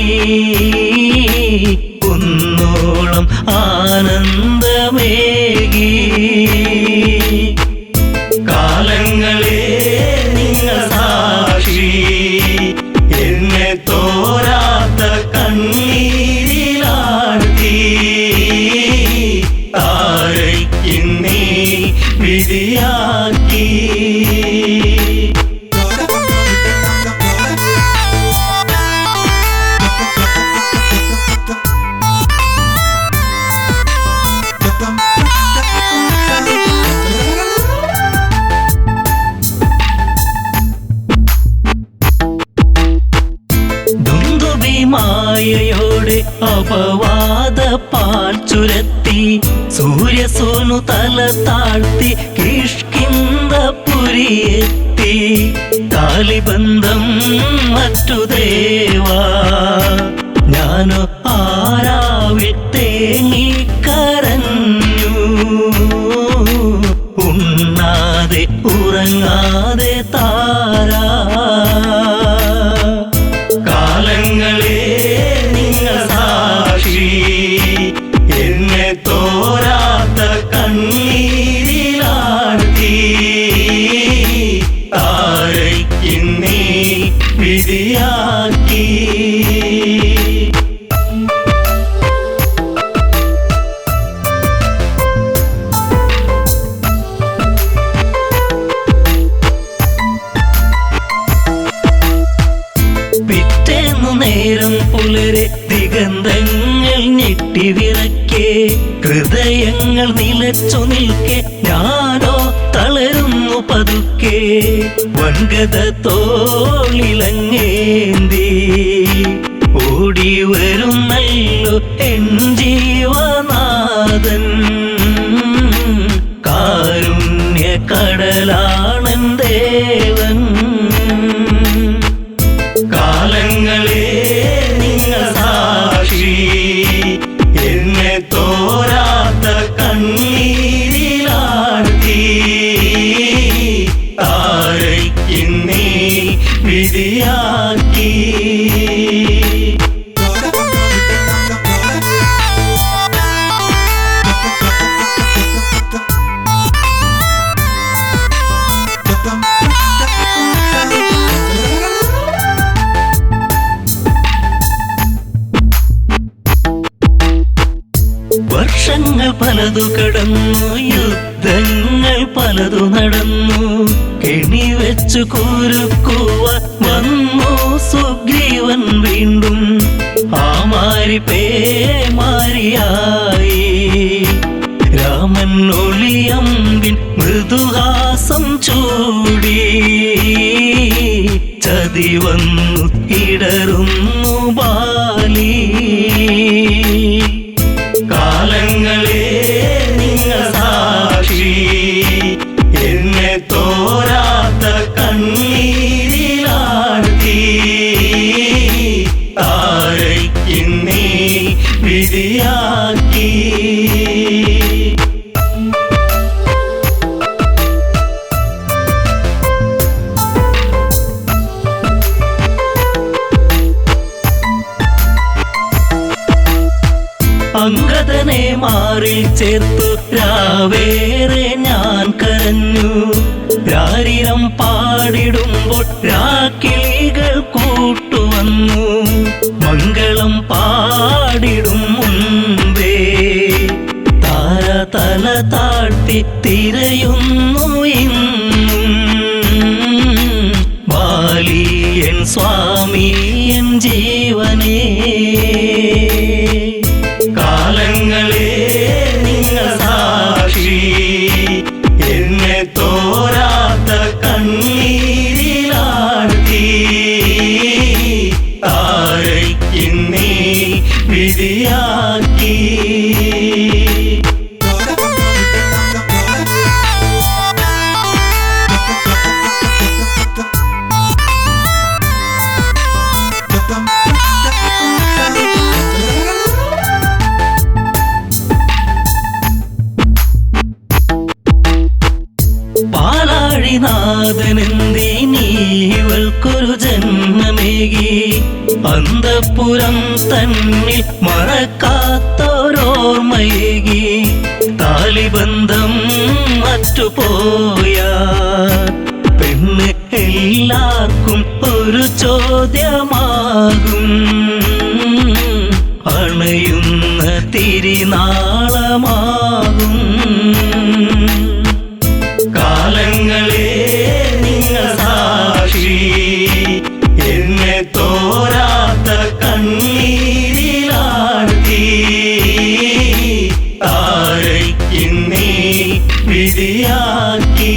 കുന്നോളം ആനന്ദമേകി കാലങ്ങളെ നിങ്ങൾ സാക്ഷി എന്നെ തോരാത്ത കണ്ണീരിലാഴ്ത്തി താരയ്ക്കിന്നീ വിധിയാക്കി മായയോടെ അപവാദ പാൽ ചുരത്തി സൂര്യസോനു തല താഴ്ത്തി കിഷ്കിന്ധപുരിയെത്തി കാലിബന്ധം മറ്റു ദേവാ ഞാനോ ആരാവിൽ തേങ്ങിക്കരഞ്ഞു ഉണ്ണാതെ ഉറങ്ങാതെ താരാ കാലങ്ങളെ നിങ്ങൾ സാക്ഷി എന്നെ തോരാത്ത കണ്ണീരിലാഴ്ത്തി താരയ്ക്കിന്നീ വിധിയാക്കി നേരം പുലരെ ദിഗന്ധങ്ങൾ ഞെട്ടിവിറക്കെ ഹൃദയങ്ങൾ നിലച്ചു നിൽക്കെ ഞാനോ തളരുന്നു പതുക്കെ വൻഗത തോളിലങ്ങേന്തി ഓടി വരുന്നല്ലോ എൻ ജീവനാഥൻ കാരുണ്യ കടലാണൻ ദേവൻ കാലങ്ങളെ നിങ്ങൾ സാക്ഷി എന്നെ തോരാത്ത കണ്ണീരിലാഴ്ത്തി താരയ്ക്കിന്നീ വിധിയാക്കി വർഷങ്ങൾ പലതു കടന്നു, യുദ്ധങ്ങൾ പലതു നടന്നു, കെണി വെച്ചു കുരുക്കുവാൻ വന്നു സുഗ്രീവൻ വീണ്ടും. ആ മാരി പേമാരിയായി രാമൻ ഒളിയമ്പിൻ മൃദുഹാസം ചൂടി. ചതി വന്നു ഇടറുന്നു ബാലി. കാലങ്ങളെ നിങ്ങൾ സാക്ഷി, എന്നെ തോരാത്ത കണ്ണീരിലാഴ്ത്തി. താരയ്ക്കിന്നീ വിധിയാക്കി. അംഗദനെ മാറിൽ ചേർത്തു രാവേറെ ഞാൻ കരഞ്ഞു. രാരിരം പാടിടുമ്പോൾ രാക്കിളികൾ കൂട്ടുവന്നു. മംഗളം പാടിടും മുൻപേ താരതല താഴ്ത്തി തിരയുന്നു ഇന്നും. ബാലിയൻ സ്വാമിയൻ ജീവനേ. കാലങ്ങളെ നിങ്ങൾ സാക്ഷി, എന്നെ തോരാത്ത കണ്ണീരിലാഴ്ത്തി. താരയ്ക്കിന്നീ വിധിയാക്കി. പാലാഴിനാഥനെന്തിനീവൾക്കൊരു ജന്മമേകി. അന്തഃപുരം തന്നിൽ മറക്കാത്തോരോർമ്മയേകി. താലിബന്ധം മറ്റുപോയ പെണ്ണ് എല്ലാവർക്കും ഒരു ചോദ്യമാകും. അണയുന്ന തിരിനാളമാകും. കാലങ്ങളെ നിങ്ങൾ സാക്ഷി, എന്നെ തോരാത്ത കണ്ണീരിലാഴ്ത്തി. താരയ്ക്കിന്നീ വിധിയാക്കി.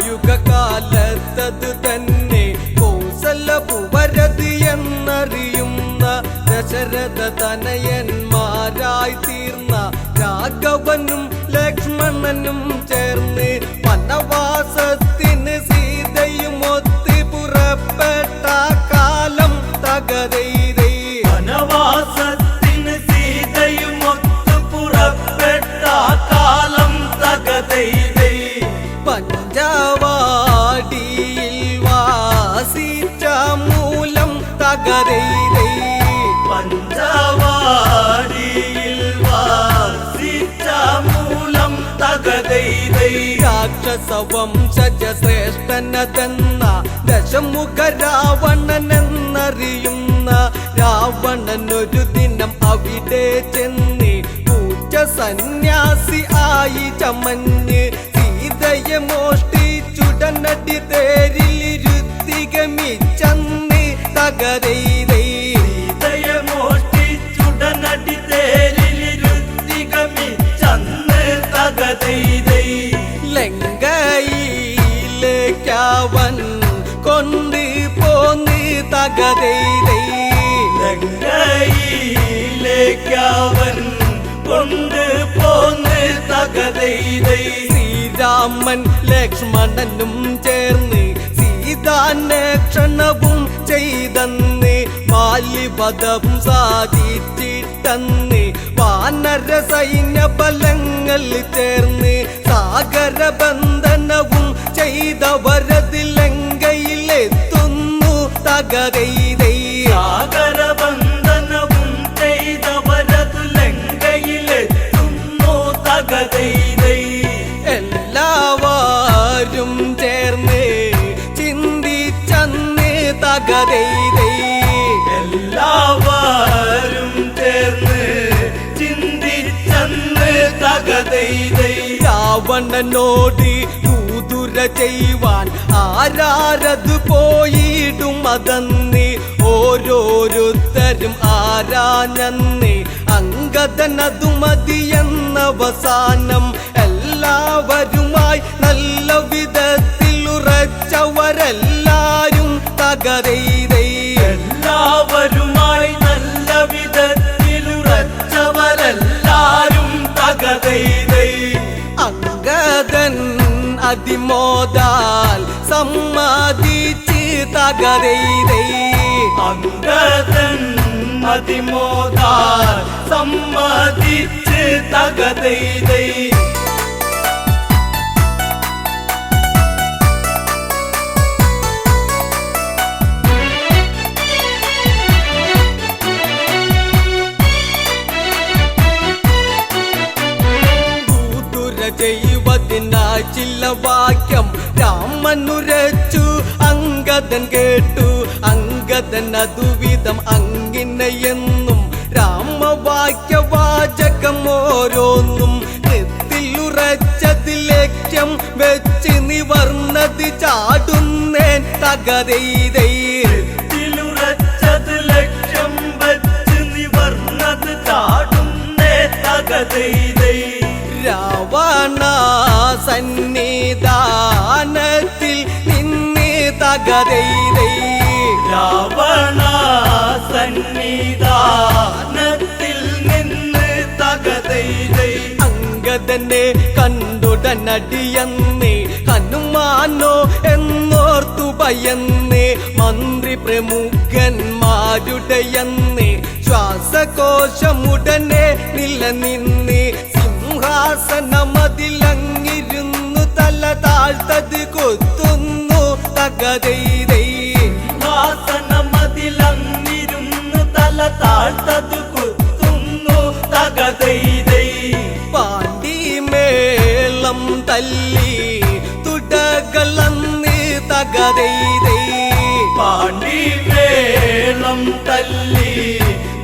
യുഗകാലത്തത് തന്നെ കൗസലപുവരതി എന്നറിയുന്ന ദശരഥ തനയന്മാരായി തീർന്ന രാഘവനും ലക്ഷ്മണനും ചേർന്ന് വനവാസത്തിന് സീതയും ഒത്ത് പുറപ്പെട്ട കാലം തകതൈതൈ. വനവാസത്തിന് സീതയും ഒത്ത് പുറപ്പെട്ട കാലം തകതൈതൈ. പഞ്ചവാടിയിൽ വാസിച്ച മൂലം തകതൈതൈ. പഞ്ചവാടിയിൽ വാസിച്ച മൂലം തകതൈതൈ. രാക്ഷസവംശജ ശ്രേഷ്ഠനതെന്ന ദശമുഖ രാവണനെന്നറിയുന്ന രാവണൻ ഒരു ദിനം അവിടെ ചെന്ന് പൂച്ച സന്യാസി ആയി ചമഞ്ഞ് സീതയെ മോഷ്ടിച്ചുടനടി തേരിലിരുത്തി ഗമിച്ചന്ന് തകതൈതൈ. സീതയെ മോഷ്ടിച്ചുടനടി തേരിലിരുത്തി ഗമിച്ചന്ന് തകതൈതൈ. ലങ്കയിലേക്കവൻ കൊണ്ട് പോന്ന് തകതൈതൈ. സീതയ്ക്കവൻ കൊണ്ട് പോന്ന് തകതൈതൈ. ശ്രീരാമൻ ലക്ഷ്മണനും ചേർന്ന് സീതാന്വേഷണവും ചെയ്തന്ന് ബാല്യവധം സാധിച്ചിട്ടന്ന് വാനര സൈന്യ ബലങ്ങൾ ചേർന്ന് സാഗരബന്ധനവും ചെയ്തവരത് ലങ്കയിലെത്തുന്നു തകതൈതൈ. സാഗരബന്ധനവും ചെയ്തവരത് ലങ്കയിലെത്തുന്നു തകതൈതൈ. എല്ലാവരും ചേർന്ന് ചിന്തിച്ചന്ന് തകതൈതൈ. എല്ലാവരും ചേർന്ന് ചിന്തിച്ചന്ന് തകതൈതൈ. രാവണനോട് ദൂതുര ചെയ്യുവാൻ ആരാരത് പോയിടും അതന്ന് ഓരോരുത്തരും ആരാഞ്ഞന്ന് അങ്കദനതു മതിയെന്നവസാനം എല്ലാവരുമായി നല്ല വിധത്തിൽ ഉറച്ചവരെല്ലാരും തകതൈതൈ. എല്ലാവരുമായി നല്ല വിധത്തിലുറച്ചവരെല്ലാരും തകതൈതൈ. അങ്കദൻ അതിമോദാൽ സമ്മതിച്ച് തകതൈതൈ. അങ്കദൻ അതിമോദാൽ സമ്മതിച്ച് തകതൈതൈ. ചെയ്വതിനായി ചില വാക്യം രാമനുരച്ചു അങ്കദൻ കേട്ടു. അങ്കദൻ അതുവിധം അങ്ങിനെയെന്നും രാമവാക്യവാചകം ഓരോന്നും നെത്തിലുറച്ചത് ലക്ഷ്യം വെച്ച് നിവർന്നത് ചാടുന്നേൻ തകതൈതൈ. ത്തിലുറച്ചത് ലക്ഷ്യം വച്ച് നിവർന്നത് ചാടുന്നേ തകതൈതൈ. രാവണ സന്നിധാനത്തിൽ നിന്ന് തകതൈതൈ. രാവണ സന്നിധാനത്തിൽ നിന്ന് തകതൈതൈ. അങ്കദനെ കണ്ടുടനടിയന്ന് ഹനുമാനോ എന്നോർത്തു ഭയന്ന് മന്ത്രി പ്രമുഖന്മാരുടെയന്ന് ശ്വാസകോശമുടനെ നിലനിന്ന് സിംഹാസനമതിലങ്ങിരുന്നു തല താഴ്ത്തത് കൊത്തുന്നു തകതൈതൈ. സിംഹാസനമതിലങ്ങിരുന്നു തല താഴ്ത്തത് കൊത്തുന്നു തകതൈതൈ. പാണ്ടിമേളം തല്ലി തുടകളന്ന് തകതൈതൈ. പാണ്ടിമേളം തല്ലി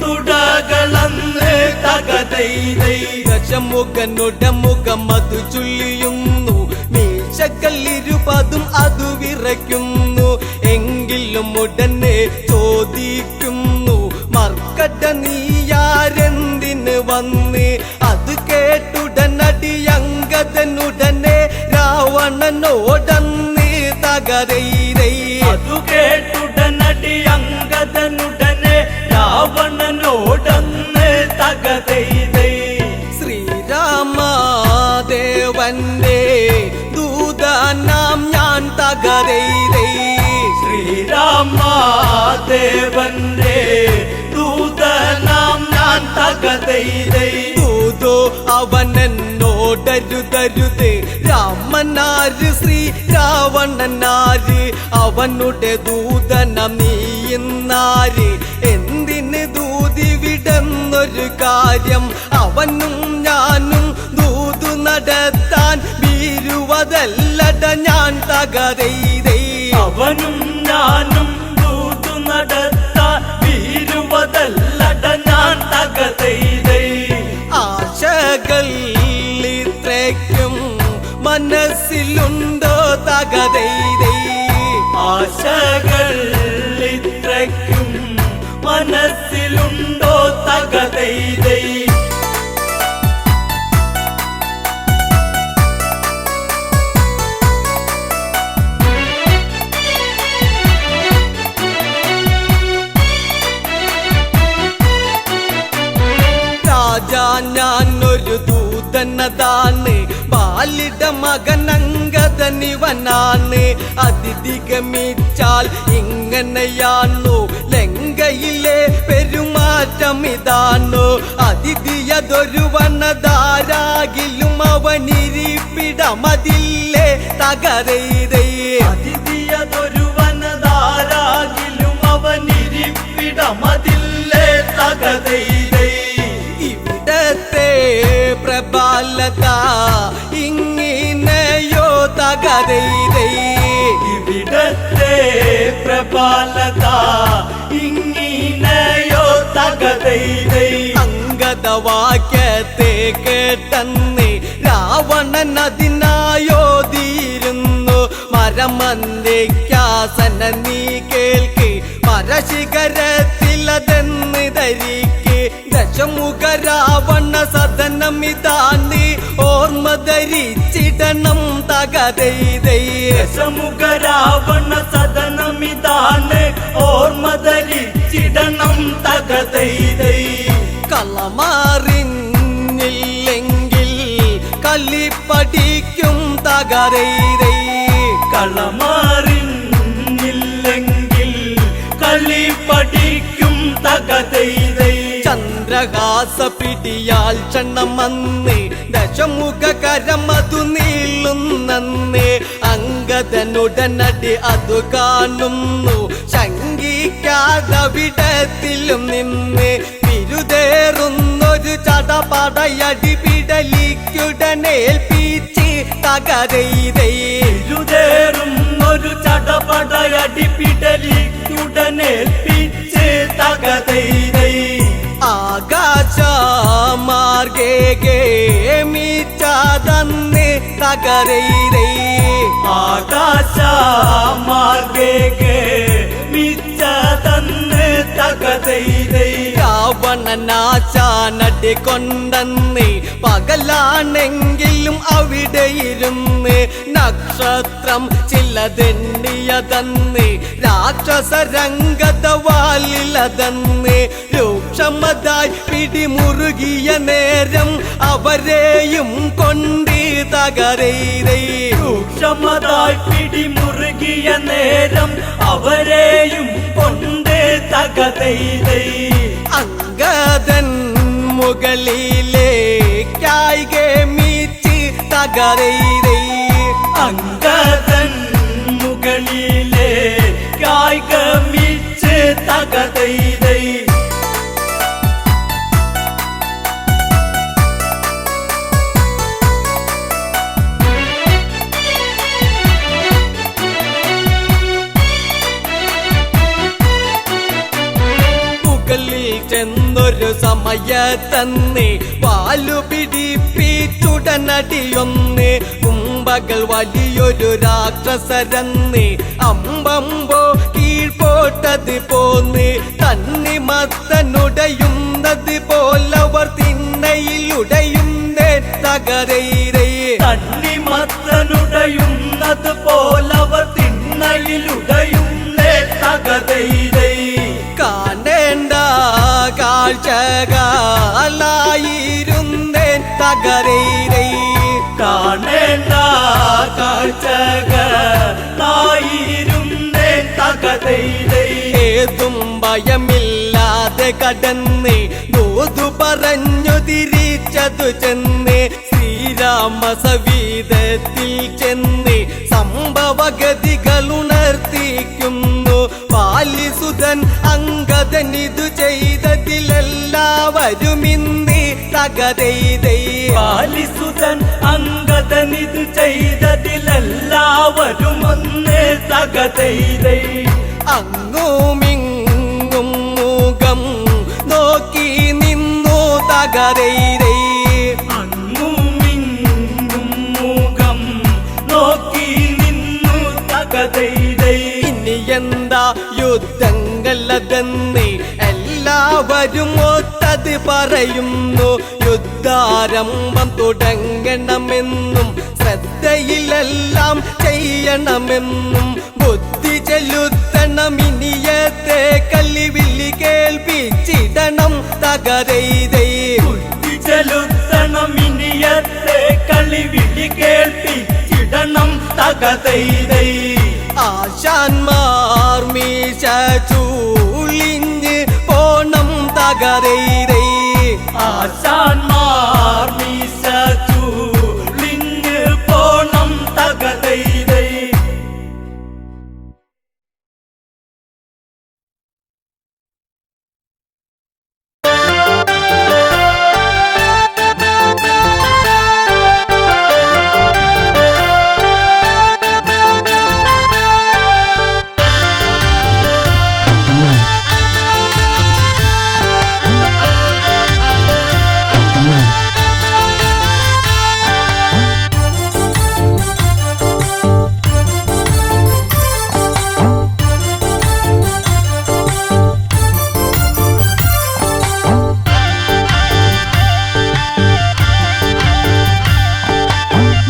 തുടകളന്ന് തകതൈതൈ. ദശമുഖനുടമുഖം അതു ചുള്ളിയുന്നു മീശക്കല്ലിരുപതും അതു വിറയ്ക്കുന്നു. എങ്കിലും ഉടനെ ചോദിക്കുന്നു മർക്കട നീയാരെന്തിന് വന്ന്. അത് കേട്ടുടനടി അങ്കദനുടനെ രാവണനോടന്ന് തകതൈതൈ. അതു കേട്ടുടനടി അങ്കദനുടനെ രാവണനോടന്ന് തകതൈതൈ. ശ്രീരാമദേവന്റെ ദൂതനാം ഞാൻ തകതൈതൈ. ശ്രീരാമദേവന്റെ ദൂതനാം ഞാൻ തകതൈതൈ. ദൂതോ അവനെന്നോടരുതരുത് രാമനാര് ശ്രീ രാവണനാര് അവനുടെ ദൂതനം നീയുന്നാര്. എന്തിന് ദൂതി വിടുന്നൊരു കാര്യം അവനും ഞാനും ദൂതു നടത്താൻ വീരുവതല്ലട ഞാൻ തകതൈതൈ. അവനും ഞാനും ദൂതു നടത്താൻ വീരുവതല്ലട ഞാൻ തകതൈതൈ. ആശകൾ ഇത്രയ്ക്കും മനസ്സിലുണ്ടോ തകതൈതൈ. ആശകൾ ഇത്രയ്ക്കും മനസ്സിലുണ്ടോ തകതൈതൈ. ഞാനൊരു ദൂതനതാണ് ബാലിട മകനങ്കതനിവനാണ് അതിഥിഗമിച്ചാൽ ഇങ്ങനെയാണു ലങ്കയിലെ പെരുമാറ്റം ഇതാണു അതിഥിയതൊരു വനതാരാകിലും അവനിരിപ്പിടമതില്ലേ തകരൈതേ അതിഥിയതൊരു വനതാരാകിലും അവനിരിപ്പിടമതില്ലേ തകതൈതൈ ഇവിടത്തെ പ്രബലത ഇങ്ങിനെയോ തകരൈതേ ഇവിടത്തെ പ്രബലത ഇങ്ങിനെയോ തകതൈതൈ അംഗതവാക്യത്തെ കേട്ടെന്ന് രാവണൻ അതിനായോതിയിരുന്നു മരമന്ദിക്കാസന നീ കേൾക്ക് മരശിഖരത്തിലതെന്ന് ധരിക്ക് ദശമുഖ രാവണ സദനമിതാന്തി ഓർമ്മ ധരിച്ചിടണം തകതൈതൈ ദശമുഖ രാവണ സദനമിതാണ് ഓർമ്മ ധരിച്ചിടണം തകതൈതൈ കളമാറിഞ്ഞില്ലെങ്കിൽ കല്ലിപ്പടിക്കും തകരൈതൈ കളമാറിഞ്ഞില്ലെങ്കിൽ കളി പഠിക്കും തകതൈതൈ ചന്ദ്രഹാസ പിടിയാൽ ക്ഷണമന്ന് ദശമുഖ കരമതു നീളുന്നന്ന് അങ്കദനുടനടി അതു കാണുന്നു ശങ്കിക്കാതവിടത്തിലും നിന്ന് വിരുതേറുന്നൊരു ചടപടയടി പിടലിക്കുടനേൽപ്പിച്ച് തകരൈതൈ ഇരുതേറുന്നൊരു ചടപടയടി പിടലിക്കുടനേൽപ്പിച്ച് തകതൈതൈ ആകാശമാർഗേ മീച്ചാതന്ന് തകരൈതൈ ആകാശ മാർഗേ മിച്ചതന്ന് തകതൈതൈ രാവണനാശാനടി കൊണ്ടെന്ന് പകലാണെങ്കിലും അവിടെ ഇരുന്ന് നക്ഷത്രം ചിലതെണ്ണിയതന്ന് രാക്ഷസരംഗതവാലിലതന്ന് രൂക്ഷമതായി പിടിമുറുകിയ നേരം അവരെയും കൊണ്ട് തകരൈതൈ സൂക്ഷ്മതായി പിടിമുറുകിയ നേരം അവരെയും കൊണ്ട് തകതൈതൈ അങ്കദൻ മുകളിലേക്കായി ഗമിച്ച് തകരൈതൈ അങ്കദൻ മുകളിലെ കായികമിച്ച് തകതൈതൈ മുകളിൽ ചെന്നൊരു സമയത്തന്ന് പാലു പിടിപ്പിച്ചുടനടിയൊന്ന് കുംഭകൾ വലിയൊരു രാക്ഷസരന്ന് അമ്പമ്പോ കീഴ്പോട്ടത് പോന്ന് തന്നിമത്തനുടയുന്നത് പോലവർ തിണ്ണയിലുടയുന്നേ തകരൈതൈ തണ്ണിമത്തനുടയുന്നത് പോലവർ തിണ്ണയിലുടയുന്നേ തകതൈതൈ കാണേണ്ട കാഴ്ചകളായിരുന്നേ തകരൈതൈ കാണേണ്ട കാഴ്ചകളായിരുന്നേ തകതൈതൈ ഏതും ഭയമില്ലാതെ കടന്ന് ദൂതു പറഞ്ഞു തിരിച്ചതു ചെന്ന് ശ്രീരാമസവീതത്തിൽ ചെന്ന് സംഭവഗതികൾ ഉണർത്തിക്കുന്നു പാലിസുതൻ അങ്കദനിതു ചെയ്തതിലെല്ലാവരും ഇന്ന് തകരൈതൈ പാലിസുതൻ അങ്കദനിതു ചെയ്തതിലെല്ലാവരും ഒന്ന് തകതൈതൈ അങ്ങുമിങ്ങും മുഖം നോക്കി നിന്നു തകരൈതൈ അങ്ങുമിങ്ങും മുഖം നോക്കി നിന്നു തകതൈതൈ ഇനി എന്താ യുദ്ധങ്ങളതെന്ന് എല്ലാവരും ഒത്തത് പറയുന്നു യുദ്ധാരംഭം തുടങ്ങണമെന്നും ശ്രദ്ധയിലെല്ലാം ചെയ്യണമെന്നും ബുദ്ധി ചെലുത്തണം ഇനിയത്തെ കല്ലിവില്ലി കേൾപ്പിച്ചിടണം തകരൈതൈ ബുദ്ധി തകതൈതൈ ആശാന്മാർ മീശ ചൂളിഞ്ഞ് പോണം തകതൈതൈ ആശാന്മാർ മീശ ചൂളിഞ്ഞ് പോണം തകതൈതൈ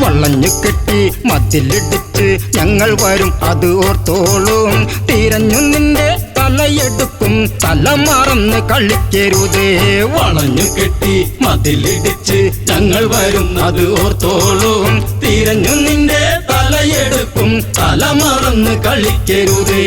വളഞ്ഞു കെട്ടി മതിലിടിച്ച് ഞങ്ങൾ വരും അത് ഓർത്തോളും തിരഞ്ഞു നിന്റെ തലയെടുക്കും തല മറന്ന് കളിക്കരുതേ വളഞ്ഞു കെട്ടി മതിലിടിച്ച് ഞങ്ങൾ വരും അത് ഓർത്തോളും തിരഞ്ഞു നിന്റെ തലയെടുക്കും തല മറന്ന് കളിക്കരുതേ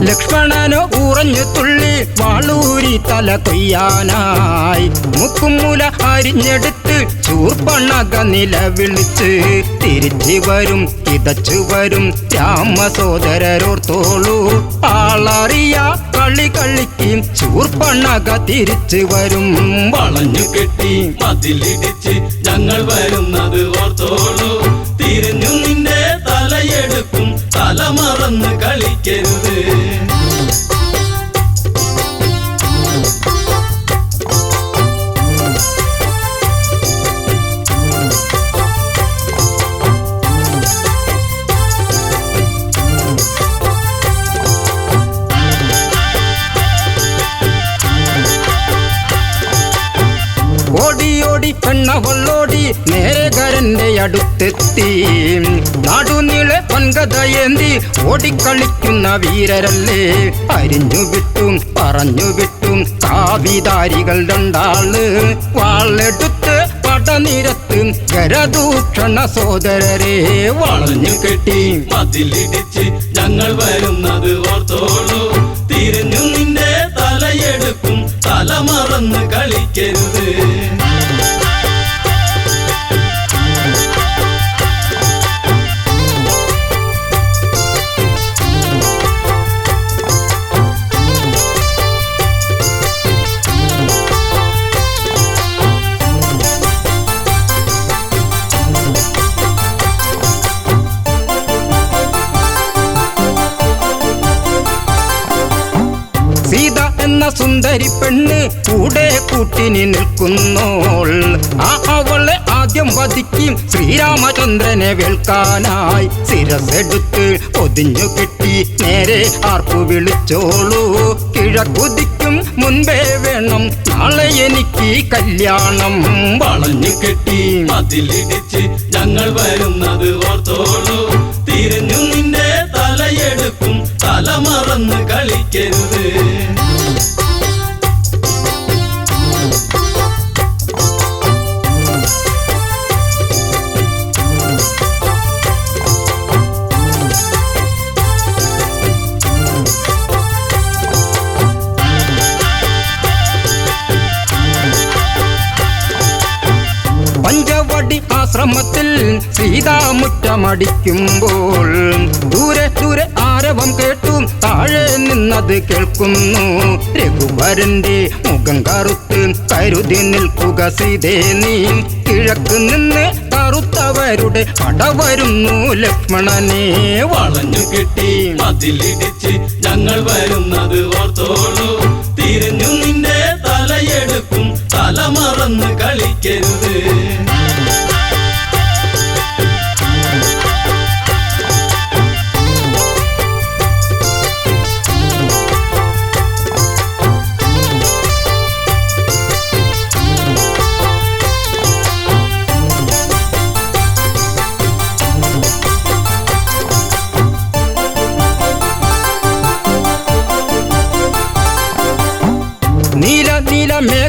ലക്ഷ്മണനോ ഉറഞ്ഞു തുള്ളി വാളൂരി തല കൊയ്യാനായി മുക്കുമൂല അരിഞ്ഞെടുത്ത് ചൂർപ്പണക നിലവിളിച്ച് തിരിച്ചു വരും കിതച്ചു വരും രാമസോദരരോർത്തോളൂ ആളറിയ കളി കളിക്കും ചൂർപ്പണക തിരിച്ചു വരും വളഞ്ഞു കെട്ടി മതിലിടിച്ച് ഞങ്ങൾ വരുന്നത് ഓർത്തോളൂ തിരിഞ്ഞു നിന്റെ തലയെടുക്കും തല മറന്ന് കളിക്കരുത് ഓടിയോടി പെണ്ണവളോടി നേരകരന്റെ അടുത്തെത്തി നാടുനീളെ പൊൻകഥയേന്തി ഓടിക്കളിക്കുന്ന വീരരല്ലേ അരിഞ്ഞു വിട്ടും പറഞ്ഞു വിട്ടും കാവിധാരികൾ രണ്ടാള് വാളെടുത്ത് പടനിരത്ത് കരദൂഷണ സോദരരെ വളഞ്ഞു കെട്ടി മതിലിടിച്ച് ഞങ്ങൾ വരുന്നത് ഓർത്തോളൂ തിരിഞ്ഞു നിന്റെ തലയെടുക്കും തല മറന്ന് കളിക്കരുത് സീത എന്ന സുന്ദരി പെണ്ണ് കൂടെ കൂട്ടിനി നിൽക്കുന്നോൾ അവളെ ആദ്യം വധിക്കും ശ്രീരാമചന്ദ്രനെ വേൾക്കാനായി ശിരസെടുത്ത് പൊതിഞ്ഞു കെട്ടി നേരെ ആർപ്പു വിളിച്ചോളൂ കിഴക്കുതിക്കും മുൻപേ വേണം നാളെ എനിക്ക് കല്യാണം വളഞ്ഞു കെട്ടി മതിലിടിച്ച് ഞങ്ങൾ വരുന്നത് ഓർത്തോളൂ തിരിഞ്ഞു നിന്റെ തലയെടുക്കും തല മറന്ന് കളിക്കരുത് പഞ്ചവടി ആശ്രമത്തിൽ സീതാമുറ്റമടിക്കുമ്പോൾ ദൂരെ ദൂരെ ആരവം കേട്ടു താഴെ നിന്നത് കേൾക്കുന്നു രഘുവരന്റെ മുഖം കറുത്ത് കരുതി നിൽക്കുക സീതേ നീ കിഴക്ക് നിന്ന് കറുത്തവരുടെ പട വരുന്നു ലക്ഷ്മണനെ വളഞ്ഞു കെട്ടി മതിലിടിച്ച് ഞങ്ങൾ വരുന്നത് ഓർത്തോളൂ തിരിഞ്ഞു നിന്റെ തലയെടുക്കും തല മറന്ന് കളിക്കരുത്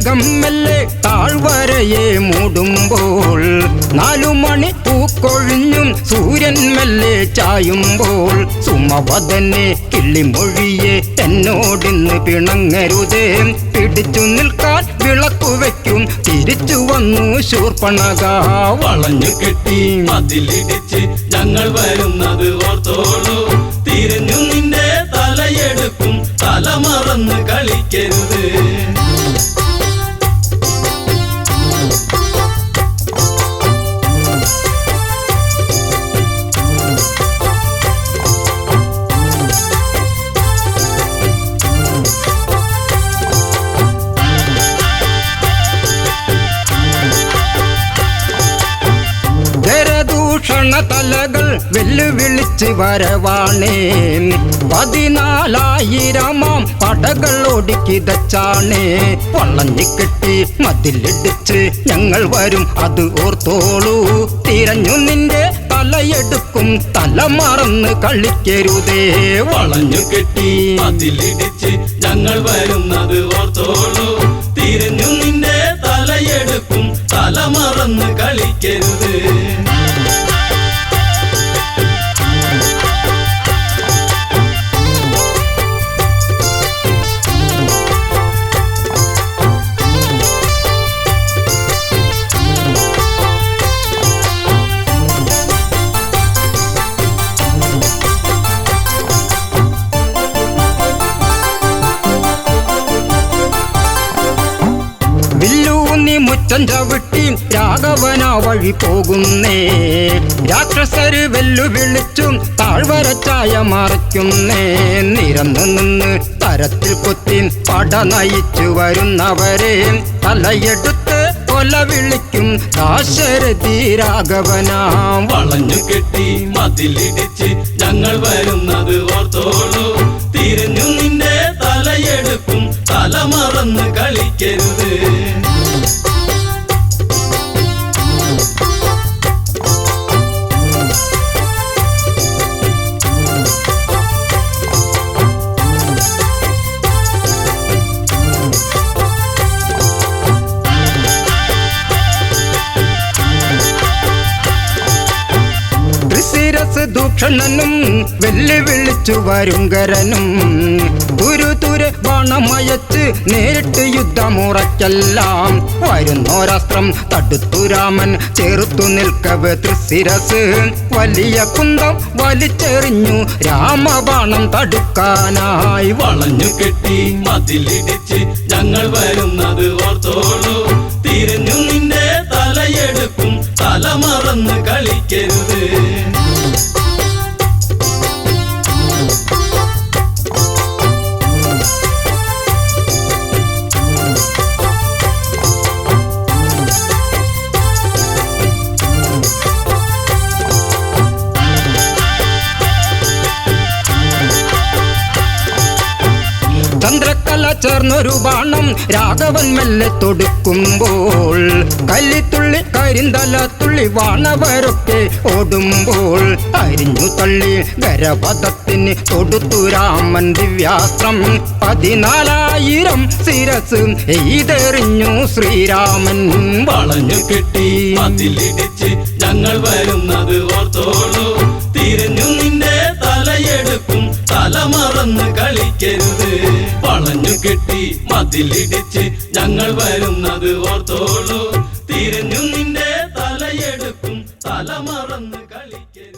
മേഘം മെല്ലെ താഴ്വരയെ മൂടുമ്പോൾ 4 മണി പൂക്കൊഴിഞ്ഞും സൂര്യൻ മെല്ലെ ചായുമ്പോൾ സുമവദനെ കിള്ളിമൊഴിയെ എന്നോടിന്ന് പിണങ്ങരുതേ പിടിച്ചു നിൽക്കാൻ വിളക്കു വയ്ക്കും തിരിച്ചു വന്നു ശൂർപ്പണഖ വളഞ്ഞു കെട്ടി മതിലിടിച്ച് ഞങ്ങൾ വരുന്നത് ഓർത്തോളൂ തിരിഞ്ഞു നിന്റെ തലയെടുക്കും തല മറന്ന് കളിക്കരുത് തലകൾ വെല്ലുവിളിച്ച് വരവാണേ 14,000 പടകൾ ഒടുക്കിതച്ചാണേ വളഞ്ഞു കെട്ടി മതിലിടിച്ച് ഞങ്ങൾ വരും അത് ഓർത്തോളൂ തിരഞ്ഞു നിന്റെ തലയെടുക്കും തല മറന്ന് കളിക്കരുതേ വളഞ്ഞു കെട്ടി മതിലിടിച്ച് ഞങ്ങൾ വരുന്നത് ഓർത്തോളൂ തിരിഞ്ഞു നിന്റെ തലയെടുക്കും തല മറന്ന് കളിക്കരുത് മുറ്റം ചവിട്ടി രാഘവന വഴി പോകുന്നേ രാക്ഷസര് വെല്ലുവിളിച്ചും താഴ്വരച്ചായ മറയ്ക്കുന്നേ നിരന്നു നിന്ന് തരത്തിൽ കുത്തി പട നയിച്ചു വരുന്നവരെ തലയെടുത്ത് കൊല വിളിക്കും ദാശരഥി രാഘവനാം വളഞ്ഞു കെട്ടി മതിലിടിച്ച് ഞങ്ങൾ വരുന്നത് ഓർത്തോളൂ തിരിഞ്ഞു നിന്റെ തലയെടുക്കും തല മറന്ന് കളിക്കരുത് ദൂഷണനും വെല്ലുവിളിച്ചു വരുങ്കരനും തുരുതുരെ ബാണമയച്ച് നേരിട്ട് യുദ്ധമുറയ്ക്കെല്ലാം വരുന്നോരസ്ത്രം തടുത്തു രാമൻ ചേർത്തു നിൽക്കവേ തൃശിരസ് വലിയ കുന്തം വലിച്ചെറിഞ്ഞു രാമബാണം തടുക്കാനായി വളഞ്ഞു കെട്ടി മതിലിടിച്ച് ഞങ്ങൾ വരുന്നത് ഓർത്തോളൂ തിരിഞ്ഞു നിന്റെ തലയെടുക്കും തല മറന്ന് കളിക്കരുത് ചന്ദ്രക്കല ചേർന്നൊരു ബാണം രാഘവൻ മെല്ലെ തൊടുക്കുമ്പോൾ കല്ലിത്തുള്ളി കരിന്തലത്തുള്ളി വാണവരൊക്കെ ഓടുമ്പോൾ അരിഞ്ഞു തള്ളി ഗരപഥത്തിന് തൊടുത്തു രാമൻ ദിവ്യാസ്ത്രം 14,000 ശിരസ് എയ്തെറിഞ്ഞു ശ്രീരാമൻ വളഞ്ഞു കെട്ടി മതിലിടിച്ച് ഞങ്ങൾ വരുന്നത് ഓർത്തോളൂ തിരിഞ്ഞു നിന്റെ തലയെടുക്കും തല മറന്ന് കളിക്കരുത് വളഞ്ഞു കെട്ടി മതിലിടിച്ച് ഞങ്ങൾ വരുന്നത് ഓർത്തോളൂ തിരിഞ്ഞു നിന്റെ തലയെടുക്കും തല മറന്ന് കളിക്കരുത്